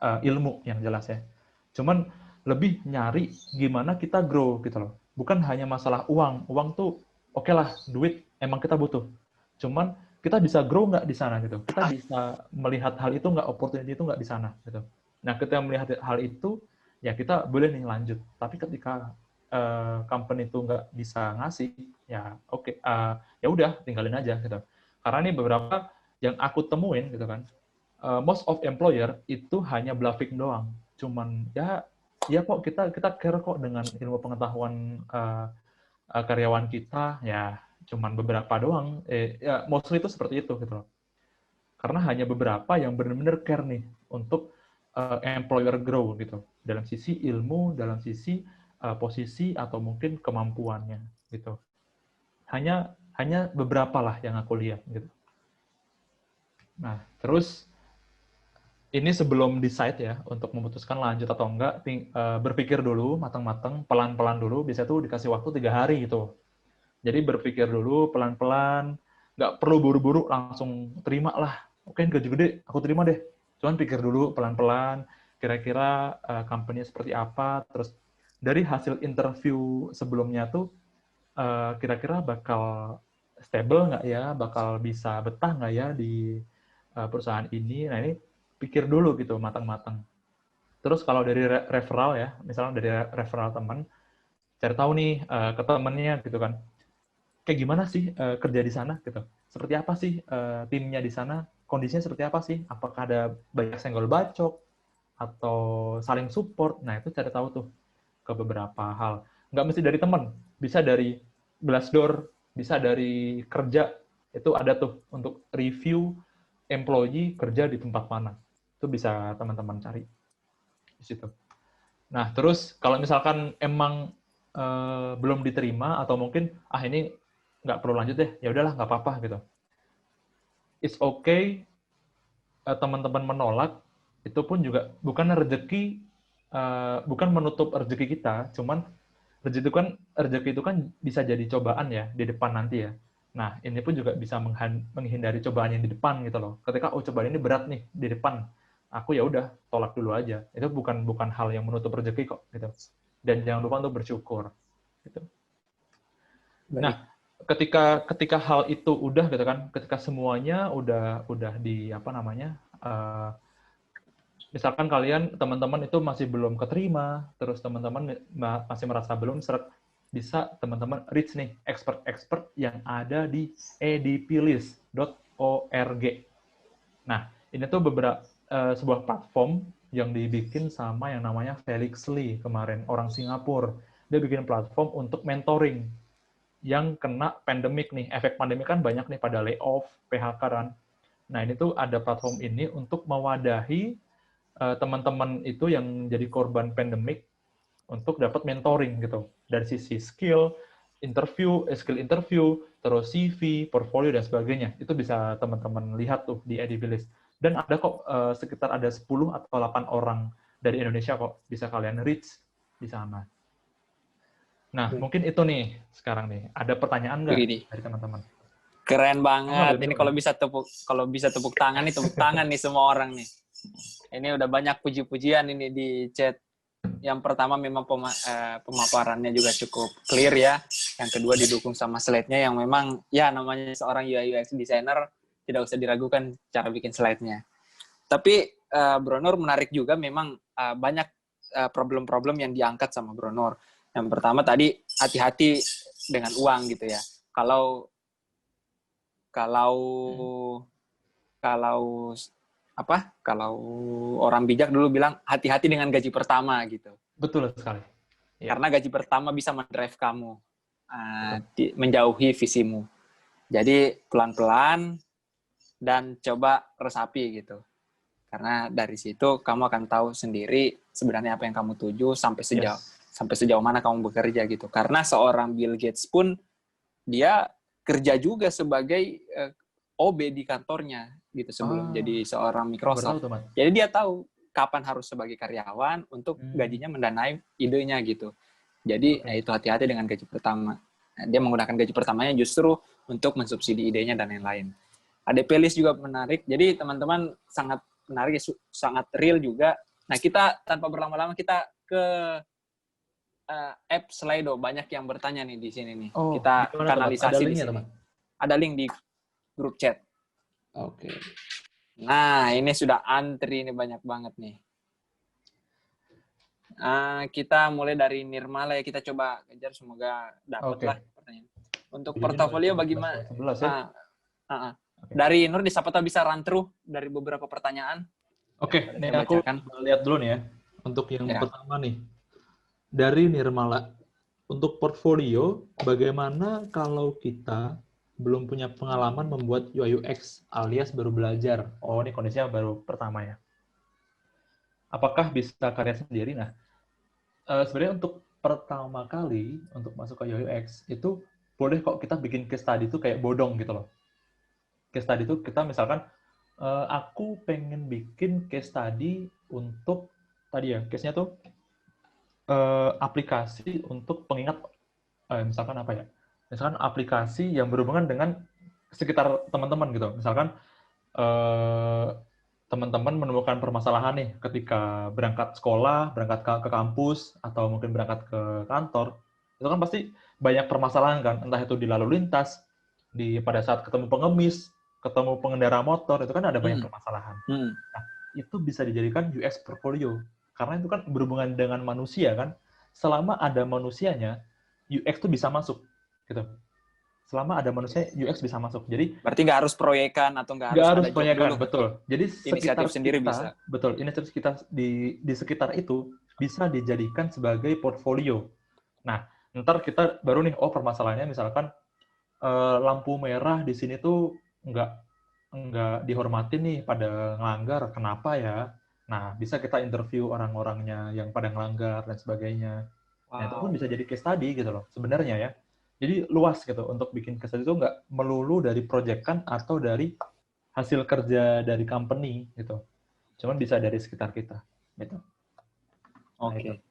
[SPEAKER 2] ilmu yang jelas ya. Cuman lebih nyari gimana kita grow gitu loh. Bukan hanya masalah uang. Uang tuh oke lah, duit emang kita butuh. Cuman kita bisa grow nggak di sana gitu. Kita bisa melihat hal itu nggak, opportunity itu nggak di sana gitu. Nah, ketika melihat hal itu, ya kita boleh nih lanjut. Tapi ketika company itu nggak bisa ngasih, ya oke, ya udah tinggalin aja gitu. Karena ini beberapa yang aku temuin gitu kan, most of employer itu hanya bluffing doang. Cuman ya kok kita care kok dengan ilmu pengetahuan karyawan kita, ya cuman beberapa doang. Ya mostly itu seperti itu gitu loh. Karena hanya beberapa yang benar-benar care nih untuk employer grow gitu. Dalam sisi ilmu, dalam sisi posisi atau mungkin kemampuannya gitu. Hanya beberapa lah yang aku lihat gitu. Nah, terus ini sebelum decide ya untuk memutuskan lanjut atau enggak, berpikir dulu matang-matang, pelan-pelan dulu. Biasanya tuh dikasih waktu 3 hari gitu. Jadi berpikir dulu pelan-pelan, nggak perlu buru-buru langsung terima lah. Oke, gaji gede, aku terima deh. Cuman pikir dulu pelan-pelan, kira-kira company seperti apa, terus dari hasil interview sebelumnya tuh kira-kira bakal stable nggak ya, bakal bisa betah nggak ya di perusahaan ini. Nah ini pikir dulu gitu matang-matang. Terus kalau dari referral ya, misalnya dari referral teman, cari tahu nih ke temennya gitu kan, kayak gimana sih kerja di sana gitu. Seperti apa sih timnya di sana, kondisinya seperti apa sih? Apakah ada banyak senggol bacok atau saling support? Nah, itu cari tahu tuh ke beberapa hal. Nggak mesti dari teman, bisa dari Glassdoor, bisa dari kerja. Itu ada tuh untuk review employee kerja di tempat mana. Itu bisa teman-teman cari di situ. Nah, terus kalau misalkan emang belum diterima atau mungkin ini nggak perlu lanjut deh, ya udahlah nggak apa-apa gitu. It's okay teman-teman menolak, itu pun juga bukan rezeki, bukan menutup rezeki kita, cuman rezeki itu kan bisa jadi cobaan ya di depan nanti ya. Nah, ini pun juga bisa menghindari cobaan yang di depan gitu loh. Ketika cobaan ini berat nih di depan, aku ya udah tolak dulu aja. Itu bukan hal yang menutup rezeki kok gitu. Dan jangan lupa untuk bersyukur gitu. Nah, ketika hal itu udah gitu kan, ketika semuanya udah di apa namanya, misalkan kalian teman-teman itu masih belum keterima, terus teman-teman masih merasa belum seret, bisa teman-teman reach nih expert-expert yang ada di edplist.org. Nah, ini tuh sebuah platform yang dibikin sama yang namanya Felix Lee kemarin, orang Singapura. Dia bikin platform untuk mentoring yang kena pandemik nih. Efek pandemik kan banyak nih pada layoff, PHK kan. Nah, ini tuh ada platform ini untuk mewadahi teman-teman itu yang jadi korban pandemik untuk dapat mentoring gitu. Dari sisi skill interview, terus CV, portfolio, dan sebagainya. Itu bisa teman-teman lihat tuh di Edibilis. Dan ada kok sekitar ada 10 atau 8 orang dari Indonesia kok bisa kalian reach di sana. Nah, mungkin itu nih sekarang nih. Ada pertanyaan nggak dari teman-teman?
[SPEAKER 1] Keren banget. Ini kalau bisa tepuk tangan nih, tepuk tangan nih semua orang nih. Ini udah banyak puji-pujian ini di chat. Yang pertama memang pemaparannya juga cukup clear ya. Yang kedua didukung sama slide-nya yang memang ya namanya seorang UI UX designer tidak usah diragukan cara bikin slide-nya. Tapi Bro Nur menarik juga memang banyak problem-problem yang diangkat sama Bro Nur. Yang pertama tadi hati-hati dengan uang gitu ya. Kalau orang bijak dulu bilang hati-hati dengan gaji pertama gitu.
[SPEAKER 2] Betul sekali.
[SPEAKER 1] Ya. Karena gaji pertama bisa mendrive kamu menjauhi visimu. Jadi pelan-pelan dan coba resapi gitu. Karena dari situ kamu akan tahu sendiri sebenarnya apa yang kamu tuju sampai sejauh mana kamu bekerja gitu. Karena seorang Bill Gates pun dia kerja juga sebagai OB di kantornya gitu sebelum jadi seorang Microsoft. Jadi dia tahu kapan harus sebagai karyawan untuk gajinya mendanai idenya gitu. Jadi itu hati-hati dengan gaji pertama. Dia menggunakan gaji pertamanya justru untuk mensubsidi idenya dan lain-lain. ADP list juga menarik. Jadi teman-teman sangat menarik, sangat real juga. Nah kita tanpa berlama-lama kita ke app Slido. Banyak yang bertanya nih di sini nih. Kita kanalisasi di sini. Ada link di grup chat. Oke. Nah, ini sudah antri ini banyak banget nih. Kita mulai dari Nirmala ya, kita coba kejar semoga dapat lah pertanyaan. Untuk portofolio bagaimana? Dari Nur siapa tahu bisa run through dari beberapa pertanyaan.
[SPEAKER 3] Oke, ini aku lihat dulu nih ya. Untuk yang pertama nih. Dari Nirmala. Untuk portfolio, bagaimana kalau kita belum punya pengalaman membuat UI UX alias baru belajar?
[SPEAKER 2] Oh, ini kondisinya baru pertama ya. Apakah bisa karya sendiri? Nah, sebenarnya untuk pertama kali untuk masuk ke UI UX itu boleh kok kita bikin case study itu kayak bodong gitu loh. Case study itu kita misalkan aku pengen bikin case study untuk tadi ya, case-nya tuh aplikasi untuk pengingat misalkan apa ya? misalkan aplikasi yang berhubungan dengan sekitar teman-teman gitu. Misalkan teman-teman menemukan permasalahan nih ketika berangkat sekolah, berangkat ke kampus, atau mungkin berangkat ke kantor, itu kan pasti banyak permasalahan kan, entah itu di lalu lintas, pada saat ketemu pengemis, ketemu pengendara motor, itu kan ada banyak permasalahan. Nah, itu bisa dijadikan UX portfolio, karena itu kan berhubungan dengan manusia kan, selama ada manusianya, UX itu bisa masuk, gitu. Selama ada manusia, UX bisa masuk. Jadi
[SPEAKER 1] berarti nggak harus proyekan atau nggak
[SPEAKER 2] harus
[SPEAKER 1] ada job
[SPEAKER 2] proyekan,
[SPEAKER 1] dulu.
[SPEAKER 2] betul. Jadi
[SPEAKER 1] inisiatif sendiri
[SPEAKER 2] kita,
[SPEAKER 1] bisa.
[SPEAKER 2] Betul, inisiatif kita di sekitar itu bisa dijadikan sebagai portfolio. Nah, ntar kita baru nih, permasalahannya misalkan lampu merah di sini tuh nggak dihormatin nih pada ngelanggar, kenapa ya? Nah, bisa kita interview orang-orangnya yang pada ngelanggar dan sebagainya. Wow. Nah, itu pun bisa jadi case study gitu loh, sebenarnya ya. Jadi luas gitu, untuk bikin case study itu nggak melulu dari proyekan atau dari hasil kerja dari company gitu. Cuman bisa dari sekitar kita gitu.
[SPEAKER 1] Oke.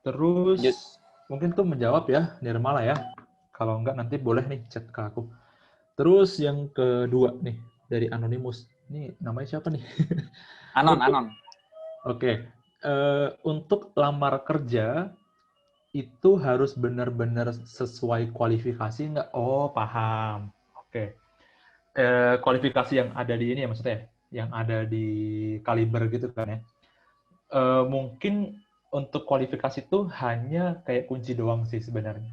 [SPEAKER 3] Terus mungkin tuh menjawab ya Nirmala ya. Kalau enggak nanti boleh nih chat ke aku. Terus yang kedua nih dari Anonymous. Ini namanya siapa nih?
[SPEAKER 1] Anon.
[SPEAKER 3] Oke. Untuk lamar kerja itu harus benar-benar sesuai kualifikasi nggak?
[SPEAKER 2] Oh, paham. Oke. Kualifikasi yang ada di ini ya maksudnya, yang ada di Kaliber gitu kan ya. Mungkin untuk kualifikasi itu hanya kayak kunci doang sih sebenarnya.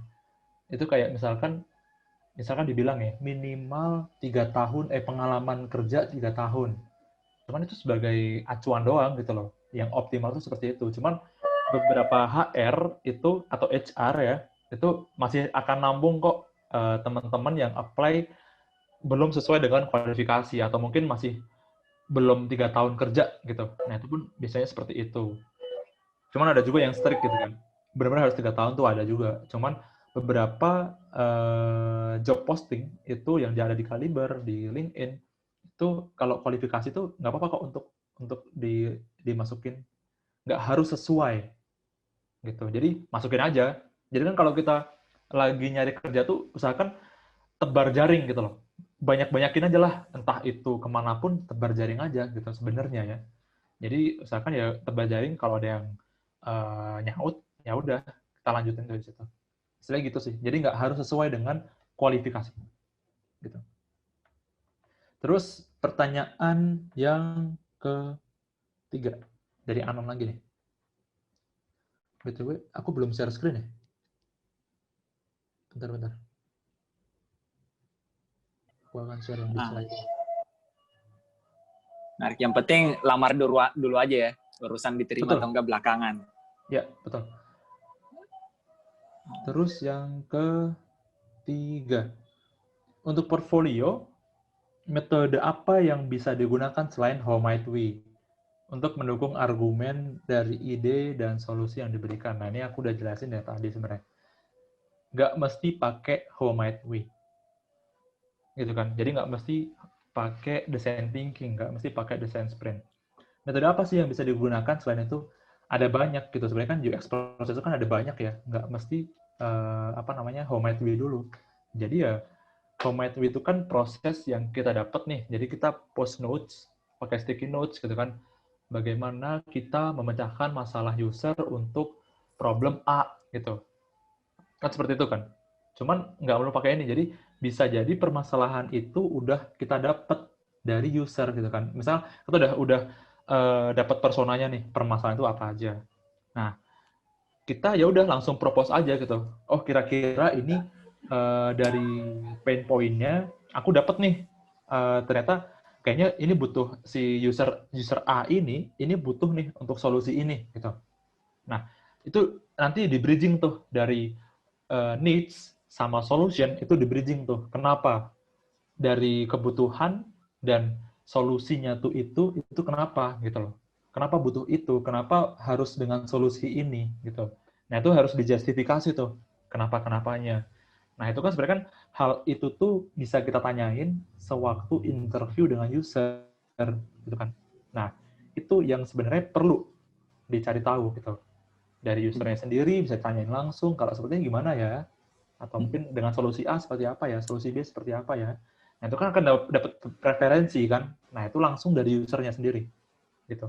[SPEAKER 2] Itu kayak misalkan dibilang ya, minimal 3 tahun, pengalaman kerja 3 tahun. Cuman itu sebagai acuan doang gitu loh. Yang optimal itu seperti itu. Cuman beberapa HR itu, atau HR ya, itu masih akan nambung kok teman-teman yang apply belum sesuai dengan kualifikasi, atau mungkin masih belum 3 tahun kerja gitu. Nah, itu pun biasanya seperti itu. Cuman ada juga yang strict gitu kan. Benar-benar harus 3 tahun tuh ada juga. Cuman beberapa job posting itu yang ada di Kaliber, di LinkedIn, itu kalau kualifikasi itu nggak apa-apa kok untuk dimasukin. Nggak harus sesuai gitu. Jadi masukin aja. Jadi kan kalau kita lagi nyari kerja tuh usahakan tebar jaring gitu loh. Banyak-banyakin aja lah, entah itu kemanapun tebar jaring aja gitu sebenarnya ya. Jadi usahakan ya tebar jaring, kalau ada yang nyaut, ya udah kita lanjutin dari situ. Istilahnya gitu sih. Jadi nggak harus sesuai dengan kualifikasi. Gitu. Terus pertanyaan yang ketiga dari Anon lagi nih. BTW, aku belum share screen ya? Bentar. Aku akan share yang di slide.
[SPEAKER 1] Nah, yang penting lamar dulu aja ya. Urusan diterima atau enggak belakangan.
[SPEAKER 2] Ya, betul. Terus yang ketiga. Untuk portfolio, metode apa yang bisa digunakan selain How Might We untuk mendukung argumen dari ide dan solusi yang diberikan? Nah, ini aku udah jelasin ya tadi sebenarnya. Nggak mesti pakai How Might We. Gitu kan. Jadi nggak mesti pakai design thinking, nggak mesti pakai design sprint. Metode apa sih yang bisa digunakan selain itu? Ada banyak gitu. Sebenarnya kan UX proses itu kan ada banyak ya. Nggak mesti How Might We dulu. Jadi ya How Might We itu kan proses yang kita dapat nih. Jadi kita post notes, pakai sticky notes gitu kan. Bagaimana kita memecahkan masalah user untuk problem A gitu. Kan seperti itu kan. Cuman nggak perlu pakai ini. Jadi bisa jadi permasalahan itu udah kita dapat dari user gitu kan. Misal kita udah dapat personanya nih, permasalahan itu apa aja. Nah, kita ya udah langsung propose aja gitu. Oh, kira-kira ini dari pain point-nya aku dapat nih, ternyata kayaknya ini butuh si user A ini butuh nih untuk solusi ini gitu. Nah, itu nanti di bridging tuh dari needs sama solution, itu di bridging tuh. Kenapa? Dari kebutuhan dan solusinya tuh itu kenapa gitu loh. Kenapa butuh itu? Kenapa harus dengan solusi ini gitu. Nah, itu harus dijustifikasi tuh. Kenapa-kenapanya. Nah, itu kan sebenarnya kan hal itu tuh bisa kita tanyain sewaktu interview dengan user gitu kan. Nah, itu yang sebenarnya perlu dicari tahu gitu.
[SPEAKER 3] dari usernya sendiri, bisa tanyain langsung, kalau sepertinya gimana ya? Atau mungkin dengan solusi A seperti apa ya, solusi B seperti apa ya. Nah, itu kan akan dapat preferensi kan. Nah, itu langsung dari usernya sendiri. Gitu.